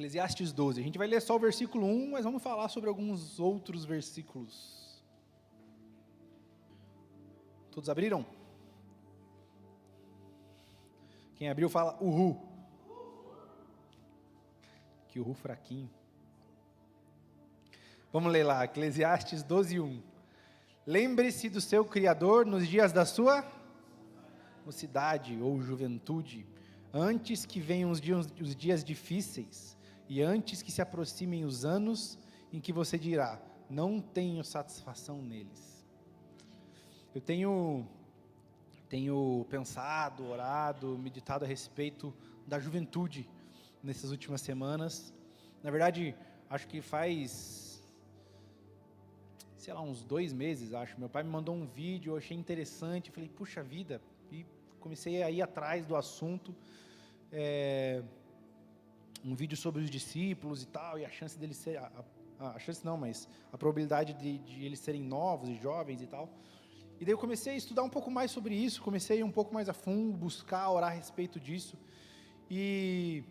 Eclesiastes 12. A gente vai ler só o versículo 1, mas vamos falar sobre alguns outros versículos. Todos abriram? Quem abriu fala uhul. Que uhul fraquinho. Vamos ler lá, Eclesiastes 12, 1. Lembre-se do seu Criador nos dias da sua mocidade ou juventude, antes que venham os dias difíceis, e antes que se aproximem os anos em que você dirá, não tenho satisfação neles. Eu tenho pensado, orado, meditado a respeito da juventude nessas últimas semanas. Na verdade, acho que faz, uns 2 meses, acho. Meu pai me mandou um vídeo, eu achei interessante, eu falei, puxa vida, e comecei a ir atrás do assunto. Um vídeo sobre os discípulos e tal, e a chance deles serem, a chance não, mas a probabilidade de eles serem novos e jovens e tal. E daí eu comecei a estudar um pouco mais sobre isso, comecei a ir um pouco mais a fundo, buscar, orar a respeito disso. E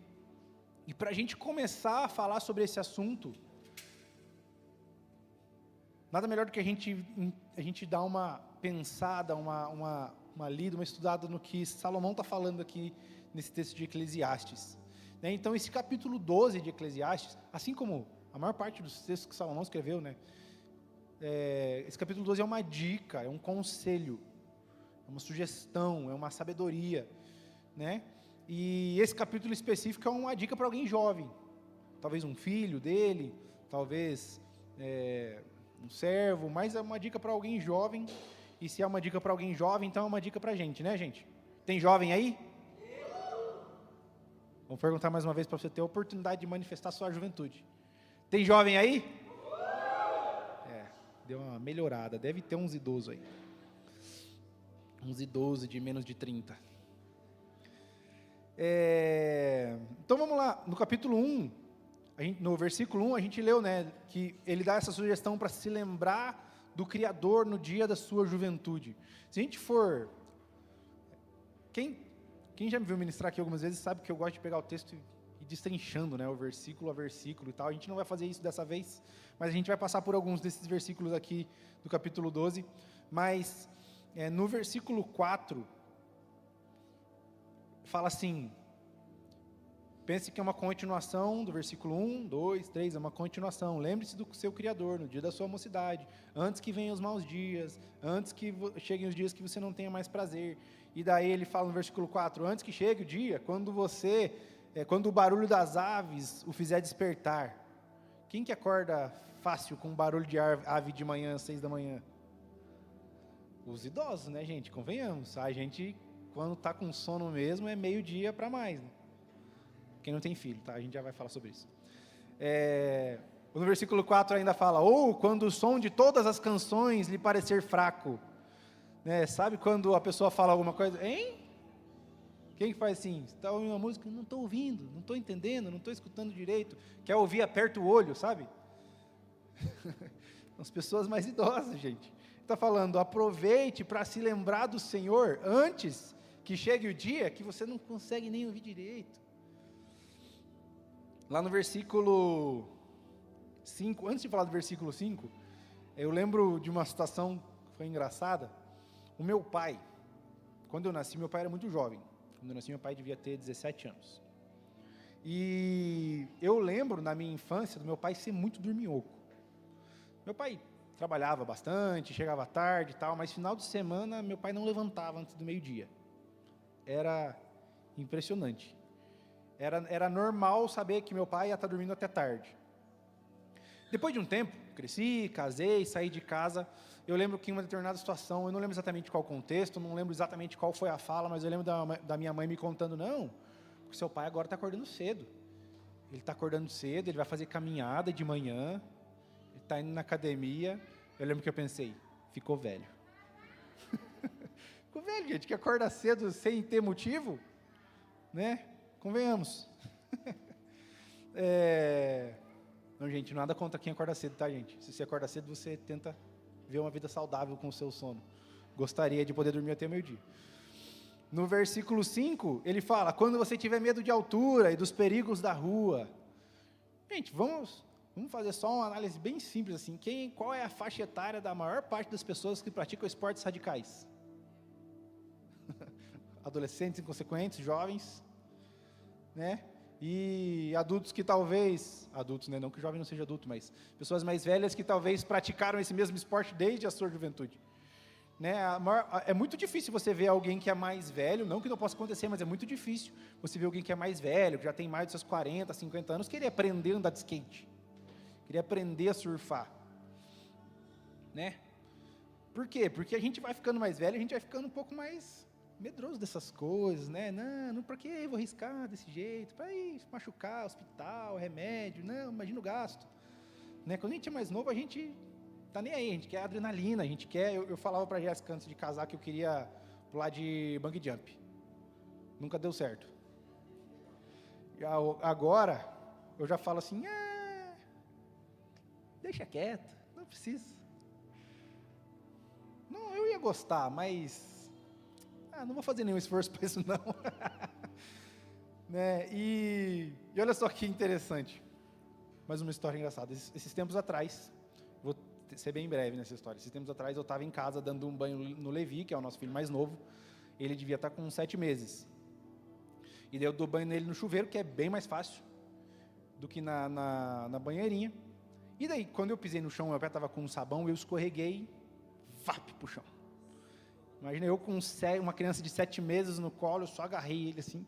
para a gente começar a falar sobre esse assunto, nada melhor do que a gente dar uma pensada, uma lida, uma estudada no que Salomão está falando aqui nesse texto de Eclesiastes. Então, esse capítulo 12 de Eclesiastes, assim como a maior parte dos textos que Salomão escreveu, esse capítulo 12 é uma dica, é um conselho, é uma sugestão, é uma sabedoria, E esse capítulo específico é uma dica para alguém jovem, talvez um filho dele, talvez um servo, mas é uma dica para alguém jovem, e se é uma dica para alguém jovem, então é uma dica para a gente, gente? Tem jovem aí? Vamos perguntar mais uma vez para você ter a oportunidade de manifestar sua juventude. Tem jovem aí? Deu uma melhorada, deve ter uns idosos aí. Uns idosos de menos de 30. Então vamos lá, no capítulo 1, no versículo 1, a gente leu, que ele dá essa sugestão para se lembrar do Criador no dia da sua juventude. Se a gente for... Quem já me viu ministrar aqui algumas vezes sabe que eu gosto de pegar o texto e destrinchando, o versículo a versículo e tal. A gente não vai fazer isso dessa vez, mas a gente vai passar por alguns desses versículos aqui do capítulo 12. Mas no versículo 4, fala assim, pense que é uma continuação do versículo 1, 2, 3, é uma continuação. Lembre-se do seu Criador no dia da sua mocidade, antes que venham os maus dias, antes que cheguem os dias que você não tenha mais prazer. E daí ele fala no versículo 4, antes que chegue o dia, quando o barulho das aves o fizer despertar. Quem que acorda fácil com o barulho de ave de manhã, 6 da manhã? Os idosos, gente? Convenhamos. A gente, quando está com sono mesmo, é meio-dia para mais. Quem não tem filho, tá? A gente já vai falar sobre isso. No versículo 4 ainda fala, ou quando o som de todas as canções lhe parecer fraco. Sabe quando a pessoa fala alguma coisa, hein? Quem faz assim? Você está ouvindo uma música? Não estou ouvindo, não estou entendendo, não estou escutando direito. Quer ouvir, aperta o olho, sabe? As pessoas mais idosas, gente. Está falando, aproveite para se lembrar do Senhor antes que chegue o dia que você não consegue nem ouvir direito. Lá no versículo 5, antes de falar do versículo 5, eu lembro de uma situação que foi engraçada. O meu pai, quando eu nasci, meu pai era muito jovem. Quando eu nasci, meu pai devia ter 17 anos. E eu lembro, na minha infância, do meu pai ser muito dorminhoco. Meu pai trabalhava bastante, chegava tarde e tal, mas final de semana, meu pai não levantava antes do meio-dia. Era impressionante. Era normal saber que meu pai ia estar dormindo até tarde. Depois de um tempo, cresci, casei, saí de casa. Eu lembro que em uma determinada situação, eu não lembro exatamente qual contexto, não lembro exatamente qual foi a fala, mas eu lembro da minha mãe me contando, não, porque seu pai agora está acordando cedo. Ele está acordando cedo, ele vai fazer caminhada de manhã, ele está indo na academia. Eu lembro que eu pensei, ficou velho. Ficou velho, gente, que acorda cedo sem ter motivo, Convenhamos. Não, gente, nada contra quem acorda cedo, tá, gente? Se você acorda cedo, você tenta ver uma vida saudável com o seu sono. Gostaria de poder dormir até meio-dia. No versículo 5, ele fala, quando você tiver medo de altura e dos perigos da rua. Gente, vamos fazer só uma análise bem simples assim. Qual é a faixa etária da maior parte das pessoas que praticam esportes radicais? Adolescentes inconsequentes, jovens, né? E adultos que talvez, adultos, né? Não que jovem não seja adulto, mas pessoas mais velhas que talvez praticaram esse mesmo esporte desde a sua juventude. Né? É muito difícil você ver alguém que é mais velho, não que não possa acontecer, mas é muito difícil você ver alguém que é mais velho, que já tem mais de seus 40, 50 anos, querer aprender a andar de skate, querer aprender a surfar. Né? Por quê? Porque a gente vai ficando mais velho, a gente vai ficando um pouco mais medroso dessas coisas, né? Não, para que eu vou arriscar desse jeito? Para ir machucar, hospital, remédio, não, imagina o gasto. Né? Quando a gente é mais novo, a gente tá nem aí, a gente quer adrenalina, a gente quer... Eu falava para a Jéssica antes de casar que eu queria pular de bungee jump. Nunca deu certo. Agora, eu já falo assim, deixa quieto, não precisa. Não, eu ia gostar, mas... não vou fazer nenhum esforço para isso, não. Né? E olha só que interessante. Mais uma história engraçada. Esses tempos atrás, vou ser bem breve nessa história. Esses tempos atrás, eu estava em casa dando um banho no Levi, que é o nosso filho mais novo. Ele devia estar com 7 meses. E daí eu dou banho nele no chuveiro, que é bem mais fácil do que na banheirinha. E daí, quando eu pisei no chão, meu pé estava com um sabão, eu escorreguei, vap pro chão. Imagina eu com uma criança de 7 meses no colo, eu só agarrei ele assim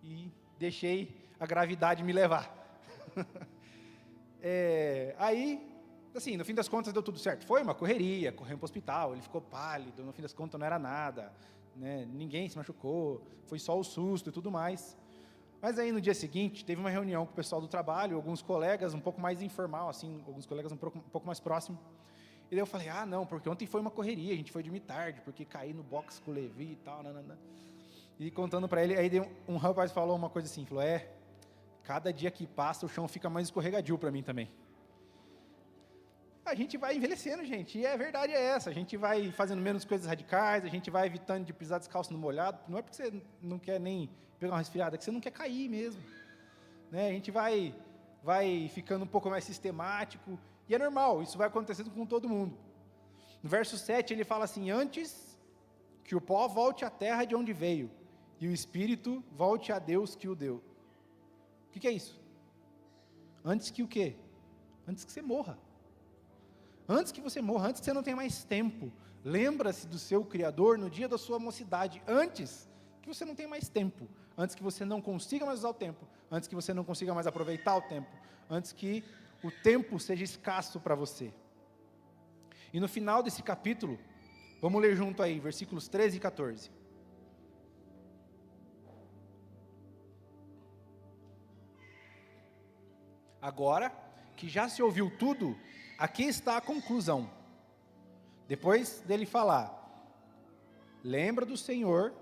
e deixei a gravidade me levar. Aí, assim, no fim das contas deu tudo certo. Foi uma correria, corremos para o hospital, ele ficou pálido, no fim das contas não era nada, né? Ninguém se machucou, foi só o susto e tudo mais. Mas aí no dia seguinte, teve uma reunião com o pessoal do trabalho, alguns colegas um pouco mais informal, assim, alguns colegas um pouco mais próximos. E daí eu falei, não, porque ontem foi uma correria, a gente foi dormir tarde, porque caí no box com o Levi e tal, nanana. E contando para ele, aí um rapaz falou uma coisa assim, falou, cada dia que passa o chão fica mais escorregadio para mim também. A gente vai envelhecendo, gente, e a verdade é essa, a gente vai fazendo menos coisas radicais, a gente vai evitando de pisar descalço no molhado, não é porque você não quer nem pegar uma resfriada, é que você não quer cair mesmo. Né? A gente vai ficando um pouco mais sistemático, e é normal, isso vai acontecendo com todo mundo. No verso 7 ele fala assim, antes que o pó volte à terra de onde veio, e o espírito volte a Deus que o deu. O que é isso? Antes que o quê? Antes que você morra. Antes que você morra, antes que você não tenha mais tempo. Lembra-se do seu Criador no dia da sua mocidade, antes que você não tenha mais tempo, antes que você não consiga mais usar o tempo, antes que você não consiga mais aproveitar o tempo, antes que o tempo seja escasso para você. E no final desse capítulo, vamos ler junto aí, versículos 13 e 14. Agora que já se ouviu tudo, aqui está a conclusão. Depois dele falar, lembra do Senhor,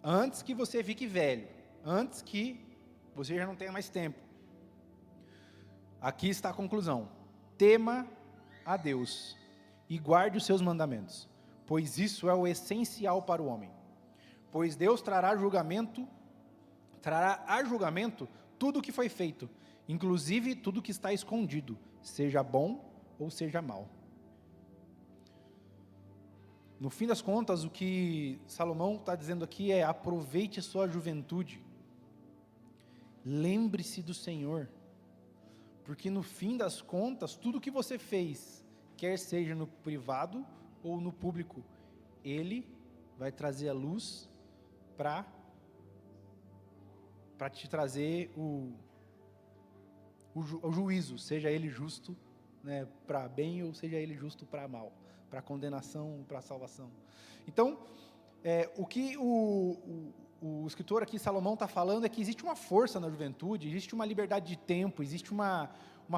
antes que você fique velho, antes que você já não tenha mais tempo. Aqui está a conclusão, tema a Deus e guarde os seus mandamentos, pois isso é o essencial para o homem. Pois Deus trará a julgamento tudo o que foi feito, inclusive tudo o que está escondido, seja bom ou seja mal. No fim das contas, o que Salomão está dizendo aqui é, aproveite a sua juventude, lembre-se do Senhor, porque no fim das contas, tudo que você fez, quer seja no privado ou no público, Ele vai trazer a luz para te trazer o juízo, seja ele justo, né, para bem ou seja ele justo para mal, para condenação ou para salvação. Então, o que o escritor aqui, Salomão, está falando é que existe uma força na juventude, existe uma liberdade de tempo, existe uma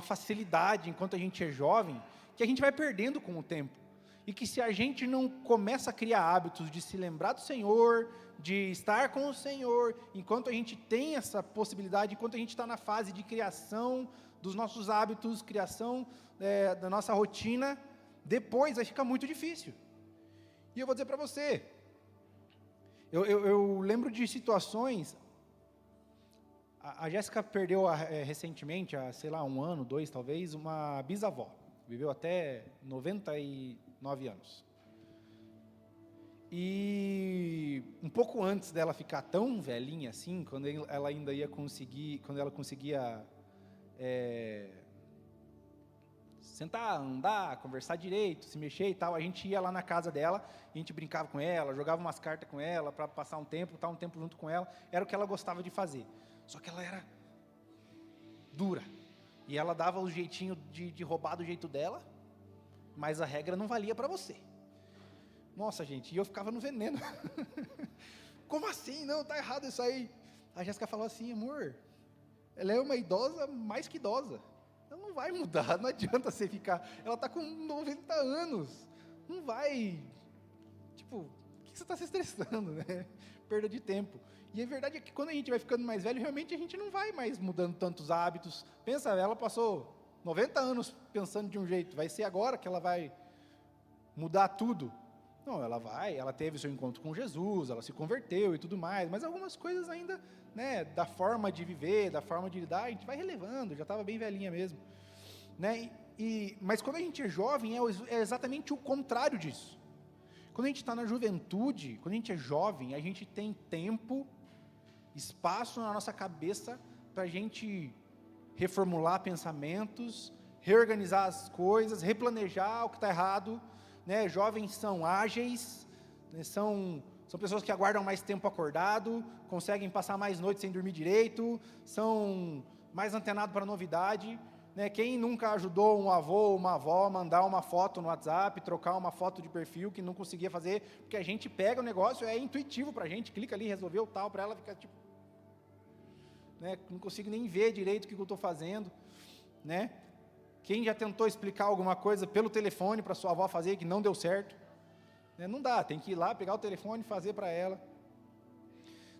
facilidade enquanto a gente é jovem, que a gente vai perdendo com o tempo. E que se a gente não começa a criar hábitos de se lembrar do Senhor, de estar com o Senhor, enquanto a gente tem essa possibilidade, enquanto a gente está na fase de criação dos nossos hábitos, criação da nossa rotina, depois vai ficar muito difícil. E eu vou dizer para você, eu lembro de situações, A Jéssica perdeu recentemente, há, sei lá, 1 ano, 2 talvez, uma bisavó. Viveu até 99 anos. E um pouco antes dela ficar tão velhinha assim, quando ela ainda ia conseguir, quando ela conseguia sentar, andar, conversar direito, se mexer e tal, a gente ia lá na casa dela, a gente brincava com ela, jogava umas cartas com ela para passar um tempo, estar um tempo junto com ela, era o que ela gostava de fazer. Só que ela era dura, e ela dava o jeitinho de roubar do jeito dela, mas a regra não valia para você. Nossa, gente, e eu ficava no veneno. Como assim? Não, tá errado isso aí. A Jéssica falou assim: amor, ela é uma idosa mais que idosa. Ela não vai mudar, não adianta você ficar. Ela está com 90 anos. Não vai. Tipo, o que você está se estressando, né? Perda de tempo. E a verdade é que quando a gente vai ficando mais velho, realmente a gente não vai mais mudando tantos hábitos. Pensa, ela passou 90 anos pensando de um jeito. Vai ser agora que ela vai mudar tudo? Não, ela teve seu encontro com Jesus, ela se converteu e tudo mais, mas algumas coisas ainda, né, da forma de viver, da forma de lidar, a gente vai relevando, já estava bem velhinha mesmo, né, mas quando a gente é jovem, é exatamente o contrário disso. Quando a gente está na juventude, quando a gente é jovem, a gente tem tempo, espaço na nossa cabeça, para a gente reformular pensamentos, reorganizar as coisas, replanejar o que está errado, né? Jovens são ágeis, né? são pessoas que aguardam mais tempo acordado, conseguem passar mais noites sem dormir direito, são mais antenados para novidade, né? Quem nunca ajudou um avô ou uma avó a mandar uma foto no WhatsApp, trocar uma foto de perfil que não conseguia fazer, porque a gente pega o negócio, é intuitivo para a gente, clica ali, resolveu tal, para ela fica tipo, né? Não consigo nem ver direito o que eu estou fazendo, né? Quem já tentou explicar alguma coisa pelo telefone para sua avó fazer que não deu certo? Né? Não dá, tem que ir lá, pegar o telefone e fazer para ela.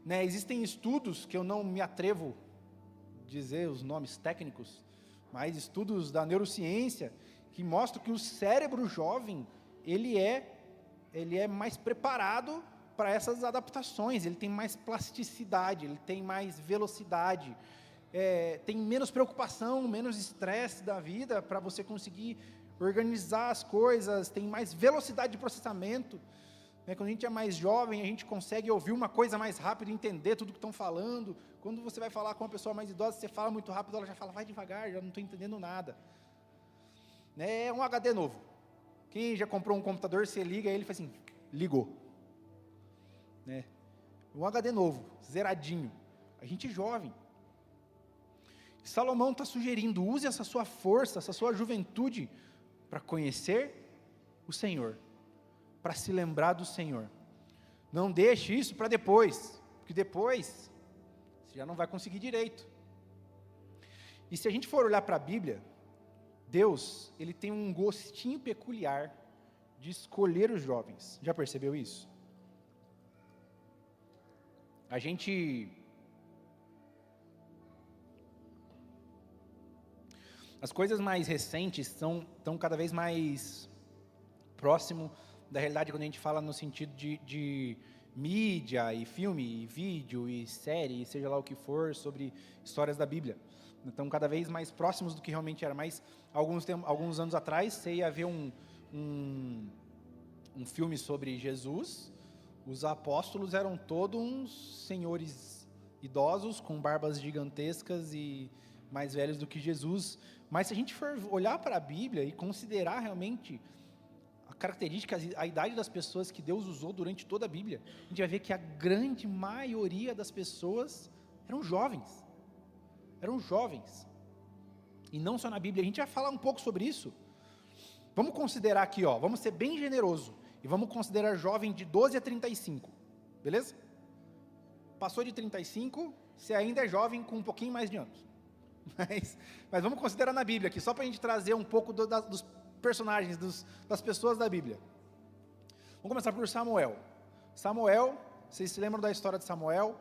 Né? Existem estudos que eu não me atrevo a dizer os nomes técnicos, mas estudos da neurociência que mostram que o cérebro jovem, ele é mais preparado para essas adaptações, ele tem mais plasticidade, ele tem mais velocidade, tem menos preocupação, menos estresse da vida para você conseguir organizar as coisas, tem mais velocidade de processamento, né? Quando a gente é mais jovem, a gente consegue ouvir uma coisa mais rápido, entender tudo que estão falando. Quando você vai falar com uma pessoa mais idosa, você fala muito rápido, ela já fala, vai devagar, já não estou entendendo nada, né? É um HD novo. Quem já comprou um computador, você liga ele e fala assim, ligou, né? Um HD novo, zeradinho. A gente é jovem. Salomão está sugerindo, use essa sua força, essa sua juventude, para conhecer o Senhor, para se lembrar do Senhor. Não deixe isso para depois, porque depois você já não vai conseguir direito. E se a gente for olhar para a Bíblia, Deus, Ele tem um gostinho peculiar de escolher os jovens. Já percebeu isso? As coisas mais recentes estão cada vez mais próximo da realidade quando a gente fala no sentido de mídia e filme, e vídeo e série, seja lá o que for, sobre histórias da Bíblia. Estão cada vez mais próximos do que realmente era. Mas alguns anos atrás, você ia ver um filme sobre Jesus, os apóstolos eram todos uns senhores idosos, com barbas gigantescas e mais velhos do que Jesus. Mas se a gente for olhar para a Bíblia e considerar realmente a característica, a idade das pessoas que Deus usou durante toda a Bíblia, a gente vai ver que a grande maioria das pessoas eram jovens. Eram jovens. E não só na Bíblia, a gente vai falar um pouco sobre isso. Vamos considerar aqui, vamos ser bem generoso, e vamos considerar jovem de 12 a 35, beleza? Passou de 35, você ainda é jovem com um pouquinho mais de anos. Mas vamos considerar na Bíblia aqui, só para a gente trazer um pouco dos personagens, das pessoas da Bíblia. Vamos começar por Samuel. Samuel, vocês se lembram da história de Samuel?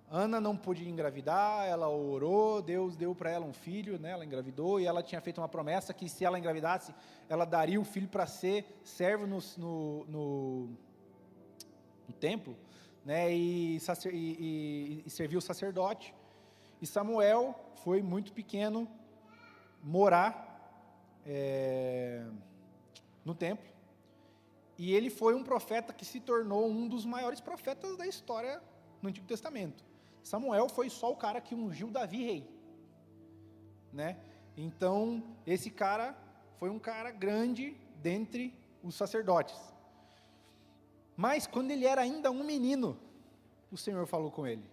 Ana não podia engravidar, ela orou, Deus deu para ela um filho, né? Ela engravidou, e ela tinha feito uma promessa que se ela engravidasse, ela daria o filho para ser servo no templo, né? E servir o sacerdote. E Samuel foi muito pequeno morar no templo. E ele foi um profeta que se tornou um dos maiores profetas da história no Antigo Testamento. Samuel foi só o cara que ungiu Davi rei, né? Então, esse cara foi um cara grande dentre os sacerdotes. Mas, quando ele era ainda um menino, o Senhor falou com ele.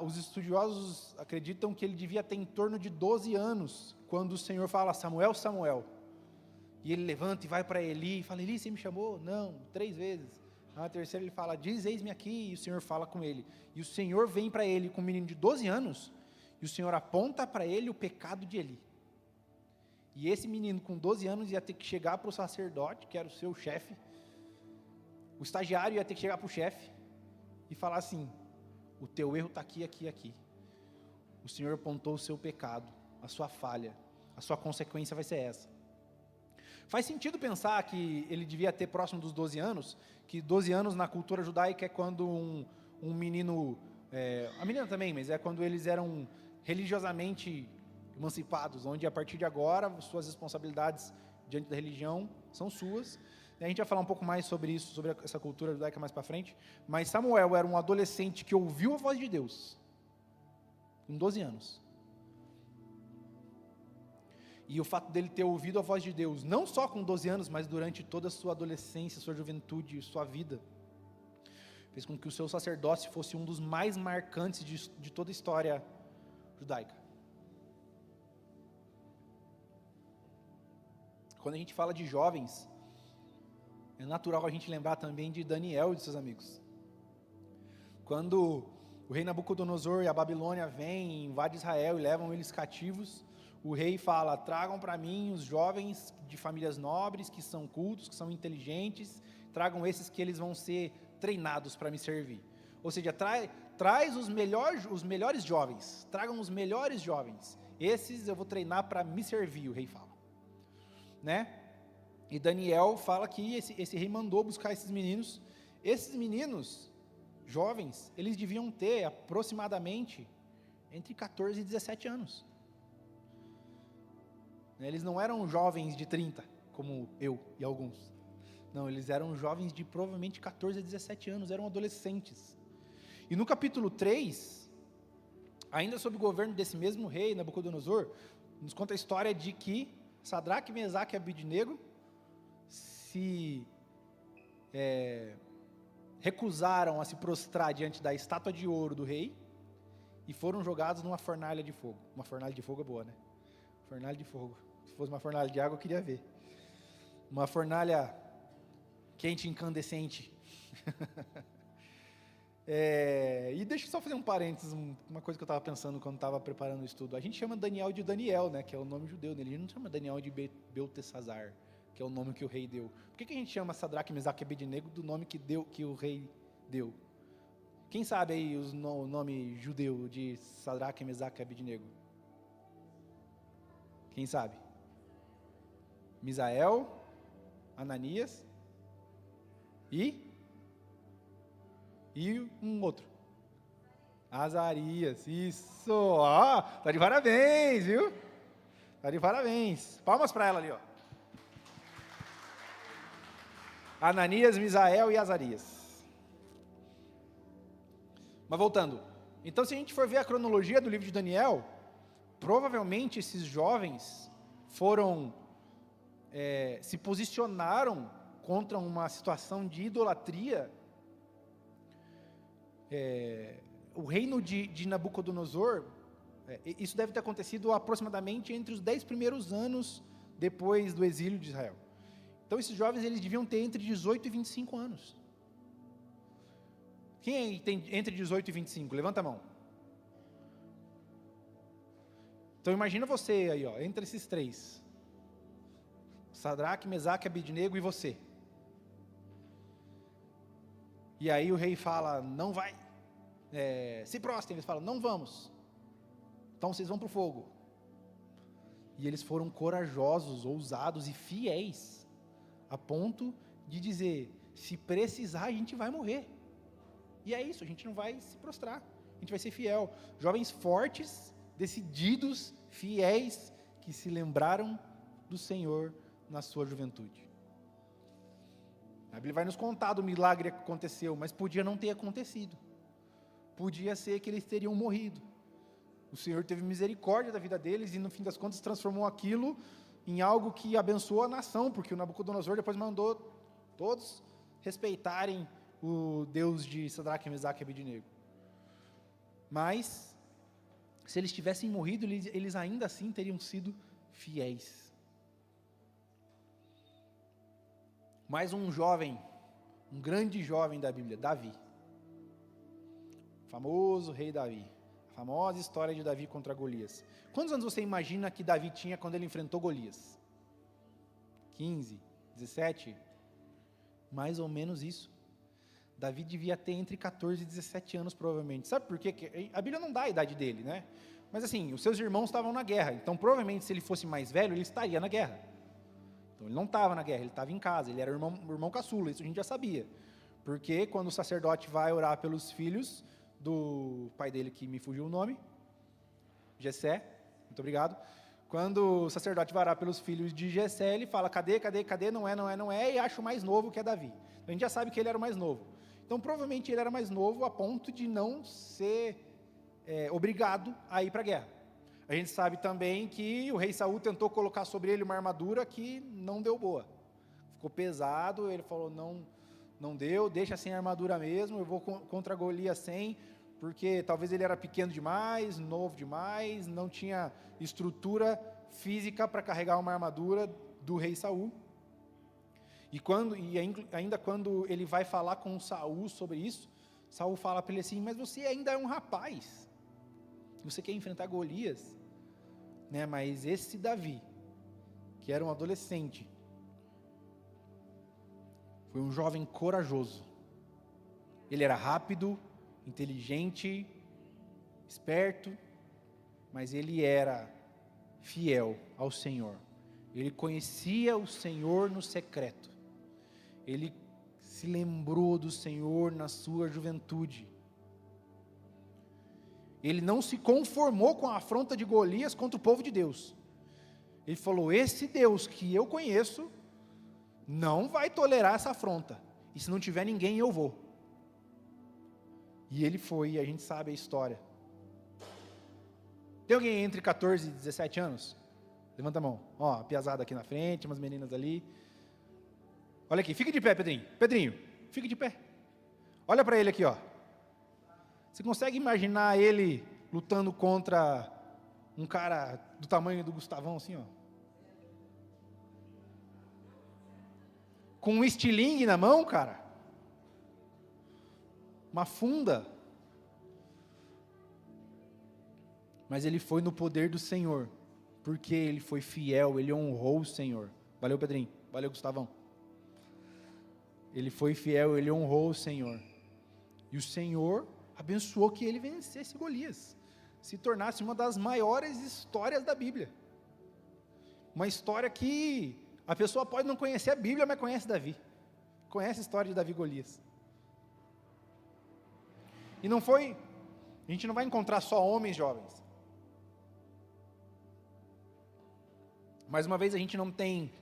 Os estudiosos acreditam que ele devia ter em torno de 12 anos, quando o Senhor fala, Samuel, Samuel. E ele levanta e vai para Eli, e fala, Eli, você me chamou? Não, 3 vezes. Na terceira ele fala, diz, eis-me aqui, e o Senhor fala com ele. E o Senhor vem para ele com um menino de 12 anos, e o Senhor aponta para ele o pecado de Eli. E esse menino com 12 anos ia ter que chegar para o sacerdote, que era o seu chefe, o estagiário ia ter que chegar para o chefe, e falar assim, o teu erro está aqui, aqui, aqui. O Senhor apontou o seu pecado, a sua falha, a sua consequência vai ser essa. Faz sentido pensar que ele devia ter próximo dos 12 anos, que 12 anos na cultura judaica é quando um menino, a menina também, mas é quando eles eram religiosamente emancipados, onde a partir de agora, suas responsabilidades diante da religião são suas. A gente vai falar um pouco mais sobre isso, sobre essa cultura judaica mais para frente, mas Samuel era um adolescente que ouviu a voz de Deus, com 12 anos. E o fato dele ter ouvido a voz de Deus, não só com 12 anos, mas durante toda a sua adolescência, sua juventude, sua vida, fez com que o seu sacerdócio fosse um dos mais marcantes de toda a história judaica. Quando a gente fala de jovens, é natural a gente lembrar também de Daniel e de seus amigos. Quando o rei Nabucodonosor e a Babilônia vêm, invadem Israel e levam eles cativos, o rei fala, tragam para mim os jovens de famílias nobres, que são cultos, que são inteligentes, tragam esses que eles vão ser treinados para me servir. Ou seja, traz os melhores jovens, tragam os melhores jovens, esses eu vou treinar para me servir, o rei fala. Né? E Daniel fala que esse rei mandou buscar esses meninos jovens, eles deviam ter aproximadamente entre 14 e 17 anos. Eles não eram jovens de 30, como eu e alguns. Não, eles eram jovens de provavelmente 14 a 17 anos, eram adolescentes. E no capítulo 3, ainda sob o governo desse mesmo rei, Nabucodonosor, nos conta a história de que Sadraque, Mesaque e Abednego se recusaram a se prostrar diante da estátua de ouro do rei e foram jogados numa fornalha de fogo. Uma fornalha de fogo é boa, né? Fornalha de fogo. Se fosse uma fornalha de água, eu queria ver. Uma fornalha quente, incandescente. E deixa eu só fazer um parênteses, uma coisa que eu estava pensando quando estava preparando o estudo. A gente chama Daniel de Daniel, né, que é o nome judeu dele. A gente não chama Daniel de Beltesazar, que é o nome que o rei deu. Por que a gente chama Sadraque, Mesaque e Abednego do nome que o rei deu? Quem sabe aí o nome judeu de Sadraque, Mesaque e Abednego? Quem sabe? Misael, Ananias e um outro. Azarias, isso, ó, tá de parabéns, viu? Tá de parabéns. Palmas para ela ali, ó. Ananias, Misael e Azarias. Mas voltando. Então, se a gente for ver a cronologia do livro de Daniel, provavelmente esses jovens se posicionaram contra uma situação de idolatria. O reino de Nabucodonosor, isso deve ter acontecido aproximadamente entre os 10 primeiros anos depois do exílio de Israel. Então esses jovens eles deviam ter entre 18 e 25 anos. Quem aí tem entre 18 e 25? Levanta a mão. Então imagina você aí, ó, entre esses 3. Sadraque, Mesaque, Abednego e você. E aí o rei fala, não vai, se prostrem, eles falam, não vamos, então vocês vão para o fogo. E eles foram corajosos, ousados e fiéis, a ponto de dizer, se precisar a gente vai morrer, e é isso, a gente não vai se prostrar, gente vai ser fiel. Jovens fortes, decididos, fiéis, que se lembraram do Senhor na sua juventude. A Bíblia vai nos contar do milagre que aconteceu, mas podia não ter acontecido. Podia ser que eles teriam morrido. O Senhor teve misericórdia da vida deles e no fim das contas transformou aquilo em algo que abençoou a nação, porque o Nabucodonosor depois mandou todos respeitarem o Deus de Sadraque, Mesaque e Abednego. Mas, se eles tivessem morrido, eles ainda assim teriam sido fiéis. Mais um jovem, um grande jovem da Bíblia, Davi. O famoso rei Davi. A famosa história de Davi contra Golias. Quantos anos você imagina que Davi tinha quando ele enfrentou Golias? 15, 17? Mais ou menos isso. Davi devia ter entre 14 e 17 anos, provavelmente. Sabe por quê? A Bíblia não dá a idade dele, né? Mas assim, os seus irmãos estavam na guerra. Então, provavelmente, se ele fosse mais velho, ele estaria na guerra. Então, ele não estava na guerra, ele estava em casa. Ele era o irmão caçula, isso a gente já sabia. Porque quando o sacerdote vai orar pelos filhos do pai dele, que me fugiu o nome, Jessé, muito obrigado. Quando o sacerdote vai orar pelos filhos de Jessé, ele fala, cadê, não é, e acha o mais novo, que é Davi. Então, a gente já sabe que ele era o mais novo. Então, provavelmente, ele era mais novo a ponto de não ser obrigado a ir para a guerra. A gente sabe também que o rei Saul tentou colocar sobre ele uma armadura que não deu boa. Ficou pesado, ele falou, não deu, deixa sem armadura mesmo, eu vou contra Golias sem, porque talvez ele era pequeno demais, novo demais, não tinha estrutura física para carregar uma armadura do rei Saul. E ainda quando ele vai falar com Saul sobre isso, Saul fala para ele assim, mas você ainda é um rapaz, você quer enfrentar Golias, né? Mas esse Davi, que era um adolescente, foi um jovem corajoso, ele era rápido, inteligente, esperto, mas ele era fiel ao Senhor, ele conhecia o Senhor no secreto, ele se lembrou do Senhor na sua juventude, ele não se conformou com a afronta de Golias contra o povo de Deus, ele falou, esse Deus que eu conheço, não vai tolerar essa afronta, e se não tiver ninguém eu vou, e ele foi, e a gente sabe a história. Tem alguém entre 14 e 17 anos? Levanta a mão, ó, a piazada aqui na frente, umas meninas ali. Olha aqui, fica de pé, Pedrinho, fica de pé. Olha para ele aqui, ó. Você consegue imaginar ele lutando contra um cara do tamanho do Gustavão, assim, ó? Com um estilingue na mão, cara? Uma funda? Mas ele foi no poder do Senhor, porque ele foi fiel, ele honrou o Senhor. Valeu, Pedrinho, valeu, Gustavão. Ele foi fiel, ele honrou o Senhor, e o Senhor abençoou que ele vencesse Golias, se tornasse uma das maiores histórias da Bíblia, uma história que a pessoa pode não conhecer a Bíblia, mas conhece Davi, conhece a história de Davi e Golias, e não foi, a gente não vai encontrar só homens jovens, mais uma vez a gente não tem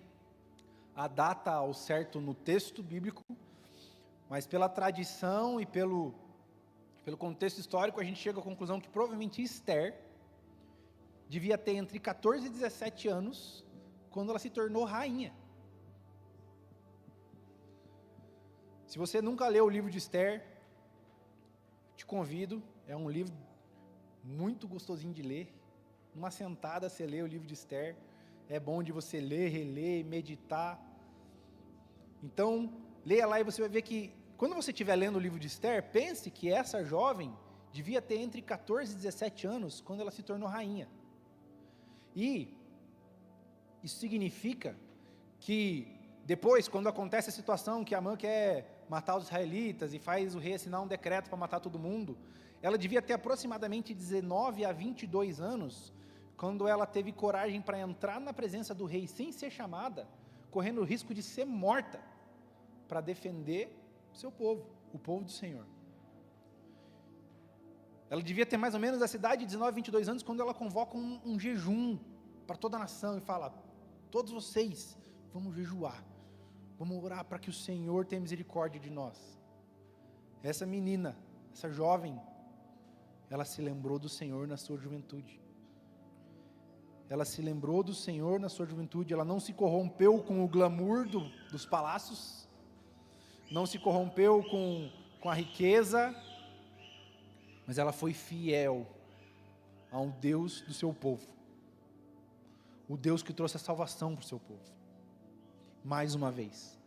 a data ao certo no texto bíblico, mas pela tradição e pelo contexto histórico, a gente chega à conclusão que provavelmente Esther devia ter entre 14 e 17 anos, quando ela se tornou rainha. Se você nunca leu o livro de Esther, te convido, é um livro muito gostosinho de ler, numa sentada você lê o livro de Esther, é bom de você ler, reler, meditar. Então, leia lá e você vai ver que, quando você estiver lendo o livro de Esther, pense que essa jovem devia ter entre 14 e 17 anos, quando ela se tornou rainha. E isso significa que, depois, quando acontece a situação que Amã quer matar os israelitas, e faz o rei assinar um decreto para matar todo mundo, ela devia ter aproximadamente 19 a 22 anos, quando ela teve coragem para entrar na presença do rei sem ser chamada, correndo o risco de ser morta, para defender o seu povo, o povo do Senhor. Ela devia ter mais ou menos essa idade, 19, 22 anos, quando ela convoca um jejum para toda a nação e fala: todos vocês, vamos jejuar, vamos orar para que o Senhor tenha misericórdia de nós. Essa menina, essa jovem, ela se lembrou do Senhor na sua juventude. Ela se lembrou do Senhor na sua juventude. Ela não se corrompeu com o glamour dos palácios, não se corrompeu com a riqueza, mas ela foi fiel ao Deus do seu povo, o Deus que trouxe a salvação para o seu povo, mais uma vez.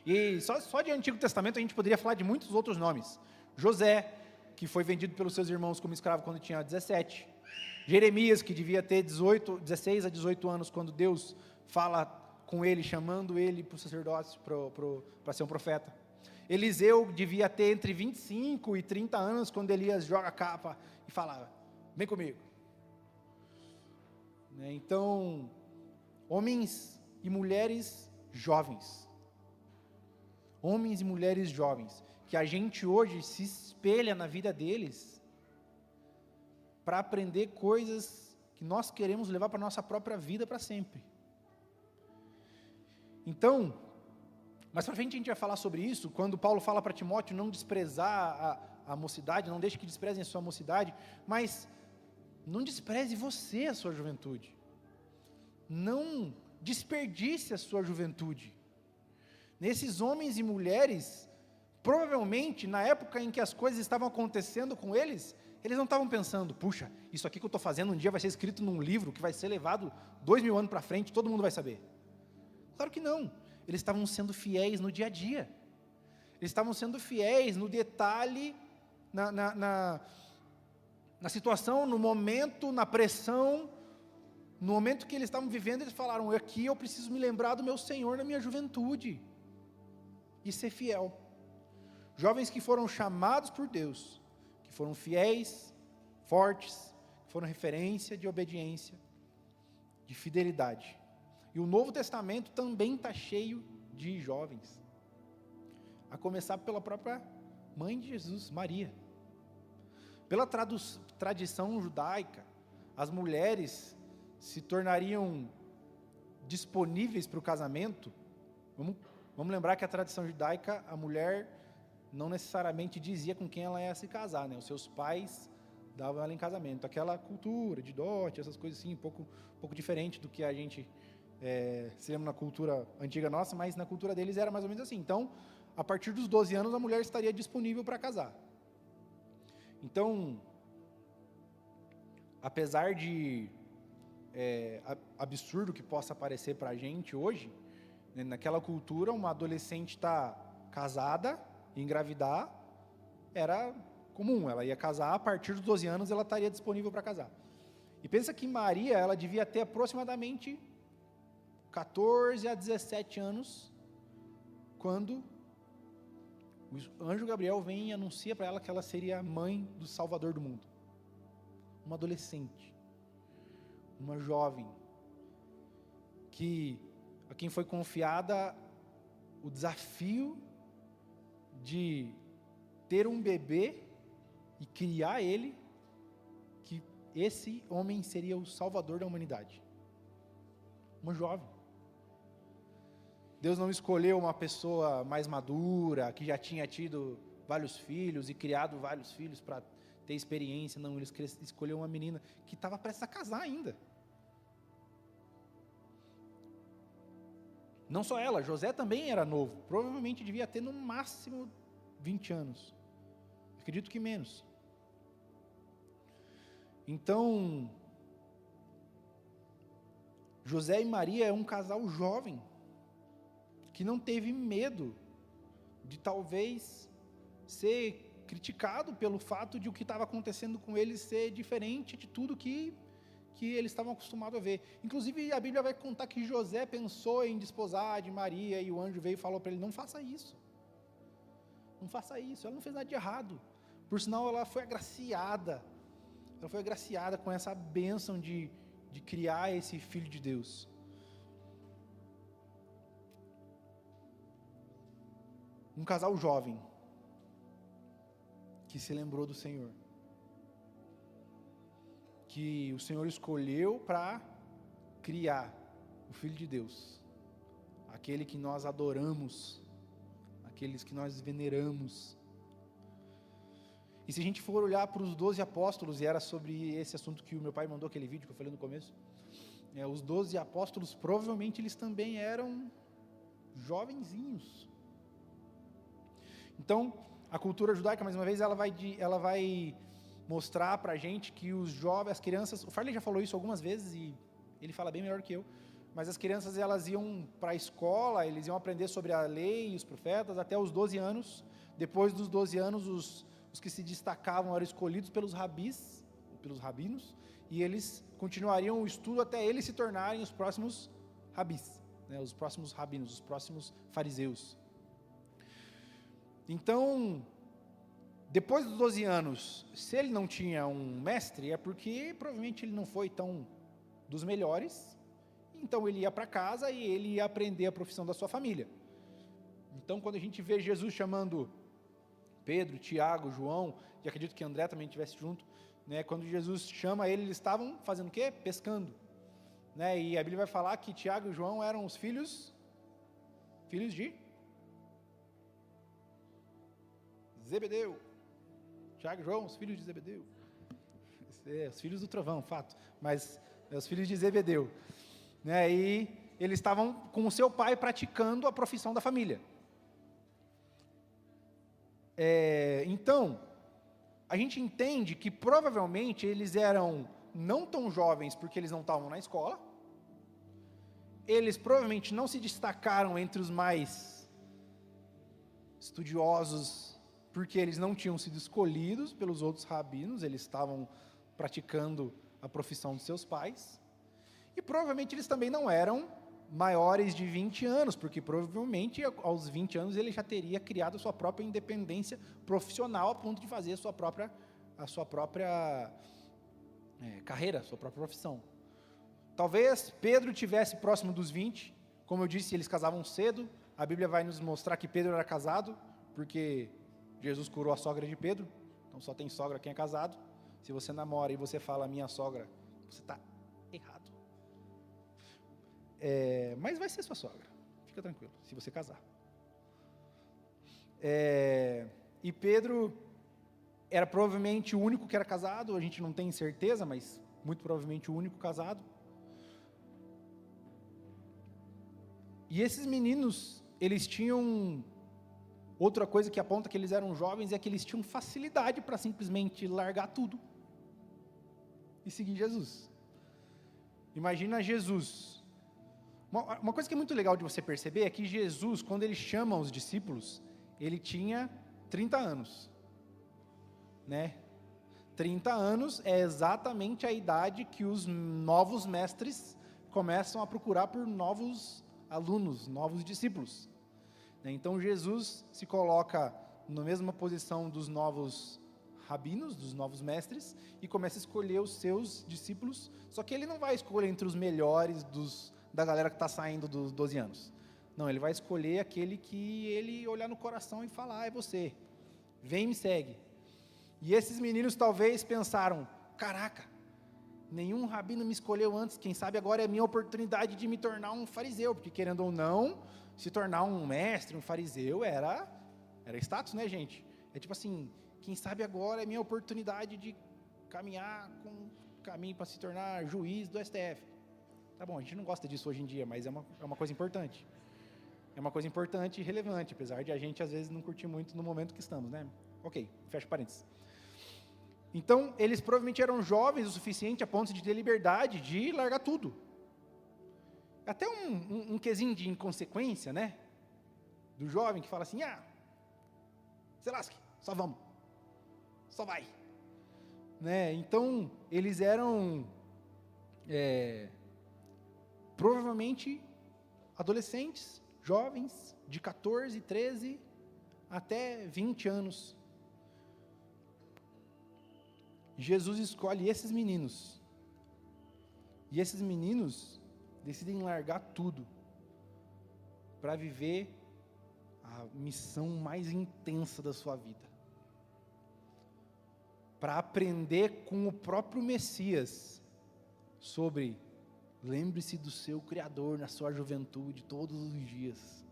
E só de Antigo Testamento a gente poderia falar de muitos outros nomes. José, que foi vendido pelos seus irmãos como escravo quando tinha 17. Jeremias, que devia ter 16 a 18 anos, quando Deus fala com ele, chamando ele para o sacerdócio, para ser um profeta. Eliseu devia ter entre 25 e 30 anos, quando Elias joga a capa e fala: vem comigo. Então, homens e mulheres jovens, que a gente hoje se espelha na vida deles, para aprender coisas que nós queremos levar para a nossa própria vida para sempre. Então, mais para frente a gente vai falar sobre isso, quando Paulo fala para Timóteo não desprezar a mocidade, não deixe que desprezem a sua mocidade, mas não despreze você a sua juventude, não desperdice a sua juventude. Nesses homens e mulheres, provavelmente na época em que as coisas estavam acontecendo com eles, eles não estavam pensando: puxa, isso aqui que eu estou fazendo um dia vai ser escrito num livro que vai ser levado 2000 anos para frente, todo mundo vai saber. Claro que não. Eles estavam sendo fiéis no dia a dia. Eles estavam sendo fiéis no detalhe, na situação, no momento, na pressão. No momento que eles estavam vivendo, eles falaram: aqui eu preciso me lembrar do meu Senhor na minha juventude e ser fiel. Jovens que foram chamados por Deus, que foram fiéis, fortes, que foram referência de obediência, de fidelidade. E o Novo Testamento também está cheio de jovens, a começar pela própria mãe de Jesus, Maria. Pela tradição judaica, as mulheres se tornariam disponíveis para o casamento. Vamos lembrar que a tradição judaica, a mulher não necessariamente dizia com quem ela ia se casar, né? Os seus pais davam ela em casamento. Aquela cultura de dote, essas coisas assim, um pouco diferente do que a gente se lembra na cultura antiga nossa, mas na cultura deles era mais ou menos assim. Então, a partir dos 12 anos, a mulher estaria disponível para casar. Então, apesar de absurdo que possa parecer para a gente hoje, né, naquela cultura, uma adolescente estar casada, engravidar, era comum. Ela ia casar, a partir dos 12 anos ela estaria disponível para casar. E pensa que Maria, ela devia ter aproximadamente 14 a 17 anos, quando o anjo Gabriel vem e anuncia para ela que ela seria a mãe do Salvador do mundo. Uma adolescente, uma jovem, a quem foi confiada o desafio de ter um bebê e criar ele, que esse homem seria o Salvador da humanidade. Uma jovem. Deus não escolheu uma pessoa mais madura, que já tinha tido vários filhos e criado vários filhos para ter experiência. Não, Ele escolheu uma menina que estava prestes a casar ainda. Não só ela, José também era novo. Provavelmente devia ter no máximo 20 anos. Acredito que menos. Então, José e Maria é um casal jovem, que não teve medo de talvez ser criticado pelo fato de o que estava acontecendo com eles ser diferente de tudo que eles estavam acostumados a ver. Inclusive, a Bíblia vai contar que José pensou em desposar de Maria, e o anjo veio e falou para ele: não faça isso. Não faça isso. Ela não fez nada de errado. Por sinal, ela foi agraciada. Ela foi agraciada com essa bênção de criar esse Filho de Deus. Um casal jovem, que se lembrou do Senhor, que o Senhor escolheu para criar o Filho de Deus, aquele que nós adoramos, aqueles que nós veneramos. E se a gente for olhar para os 12 apóstolos, e era sobre esse assunto que o meu pai mandou aquele vídeo que eu falei no começo, os 12 apóstolos, provavelmente eles também eram jovenzinhos. Então, a cultura judaica, mais uma vez, ela vai mostrar para a gente que os jovens, as crianças, o Farley já falou isso algumas vezes, e ele fala bem melhor que eu, mas as crianças, elas iam para a escola, eles iam aprender sobre a lei e os profetas até os 12 anos. Depois dos 12 anos, os que se destacavam eram escolhidos pelos rabinos, e eles continuariam o estudo até eles se tornarem os próximos rabis, né, os próximos rabinos, os próximos fariseus. Então, depois dos 12 anos, se ele não tinha um mestre, é porque provavelmente ele não foi tão dos melhores, então ele ia para casa e ele ia aprender a profissão da sua família. Então, quando a gente vê Jesus chamando Pedro, Tiago, João, e acredito que André também estivesse junto, né, quando Jesus chama eles estavam fazendo o quê? Pescando. Né, e a Bíblia vai falar que Tiago e João eram os filhos de Zebedeu. Tiago e João, os filhos de Zebedeu. Os filhos do trovão, fato. Mas os filhos de Zebedeu. Né, e eles estavam com o seu pai praticando a profissão da família. Então, a gente entende que provavelmente eles eram não tão jovens porque eles não estavam na escola. Eles provavelmente não se destacaram entre os mais estudiosos porque eles não tinham sido escolhidos pelos outros rabinos, eles estavam praticando a profissão de seus pais. E provavelmente eles também não eram maiores de 20 anos, porque provavelmente aos 20 anos ele já teria criado a sua própria independência profissional a ponto de fazer a sua própria carreira, a sua própria profissão. Talvez Pedro tivesse próximo dos 20, como eu disse, eles casavam cedo, a Bíblia vai nos mostrar que Pedro era casado, porque Jesus curou a sogra de Pedro, então só tem sogra quem é casado. Se você namora e você fala minha sogra, você está errado. Mas vai ser sua sogra, fica tranquilo, se você casar. E Pedro era provavelmente o único que era casado, a gente não tem certeza, mas muito provavelmente o único casado. E esses meninos, eles tinham, outra coisa que aponta que eles eram jovens, é que eles tinham facilidade para simplesmente largar tudo e seguir Jesus. Imagina Jesus. Uma coisa que é muito legal de você perceber é que Jesus, quando ele chama os discípulos, ele tinha 30 anos, né? 30 anos é exatamente a idade que os novos mestres começam a procurar por novos alunos, novos discípulos. Então Jesus se coloca na mesma posição dos novos rabinos, dos novos mestres, e começa a escolher os seus discípulos, só que ele não vai escolher entre os melhores da galera que está saindo dos 12 anos. Não, ele vai escolher aquele que ele olhar no coração e falar, é você, vem e me segue. E esses meninos talvez pensaram, caraca, nenhum rabino me escolheu antes, quem sabe agora é a minha oportunidade de me tornar um fariseu, porque querendo ou não, se tornar um mestre, um fariseu, era status, né, gente? É tipo assim, quem sabe agora é minha oportunidade de caminhar com caminho para se tornar juiz do STF. Tá bom, a gente não gosta disso hoje em dia, mas é uma coisa importante. É uma coisa importante e relevante, apesar de a gente às vezes não curtir muito no momento que estamos, né? Ok, fecha parênteses. Então, eles provavelmente eram jovens o suficiente a ponto de ter liberdade de largar tudo. Até um quesinho de inconsequência, né? Do jovem que fala assim, se lasque, só vamos, só vai. Né? Então, eles eram provavelmente adolescentes, jovens, de 14, 13 até 20 anos. Jesus escolhe esses meninos, e esses meninos decidem largar tudo para viver a missão mais intensa da sua vida. para aprender com o próprio Messias sobre lembre-se do seu Criador na sua juventude todos os dias.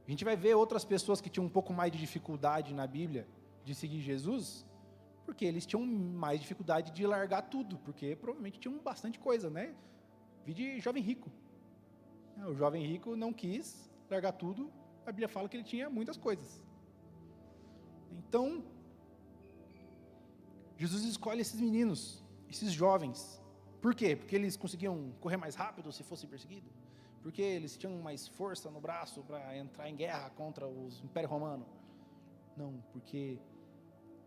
A gente vai ver outras pessoas que tinham um pouco mais de dificuldade na Bíblia de seguir Jesus, porque eles tinham mais dificuldade de largar tudo, porque provavelmente tinham bastante coisa, né? Vi de jovem rico. O jovem rico não quis largar tudo, a Bíblia fala que ele tinha muitas coisas. Então, Jesus escolhe esses meninos, esses jovens. Por quê? Porque eles conseguiam correr mais rápido se fossem perseguidos? Porque eles tinham mais força no braço para entrar em guerra contra o Império Romano? Não, porque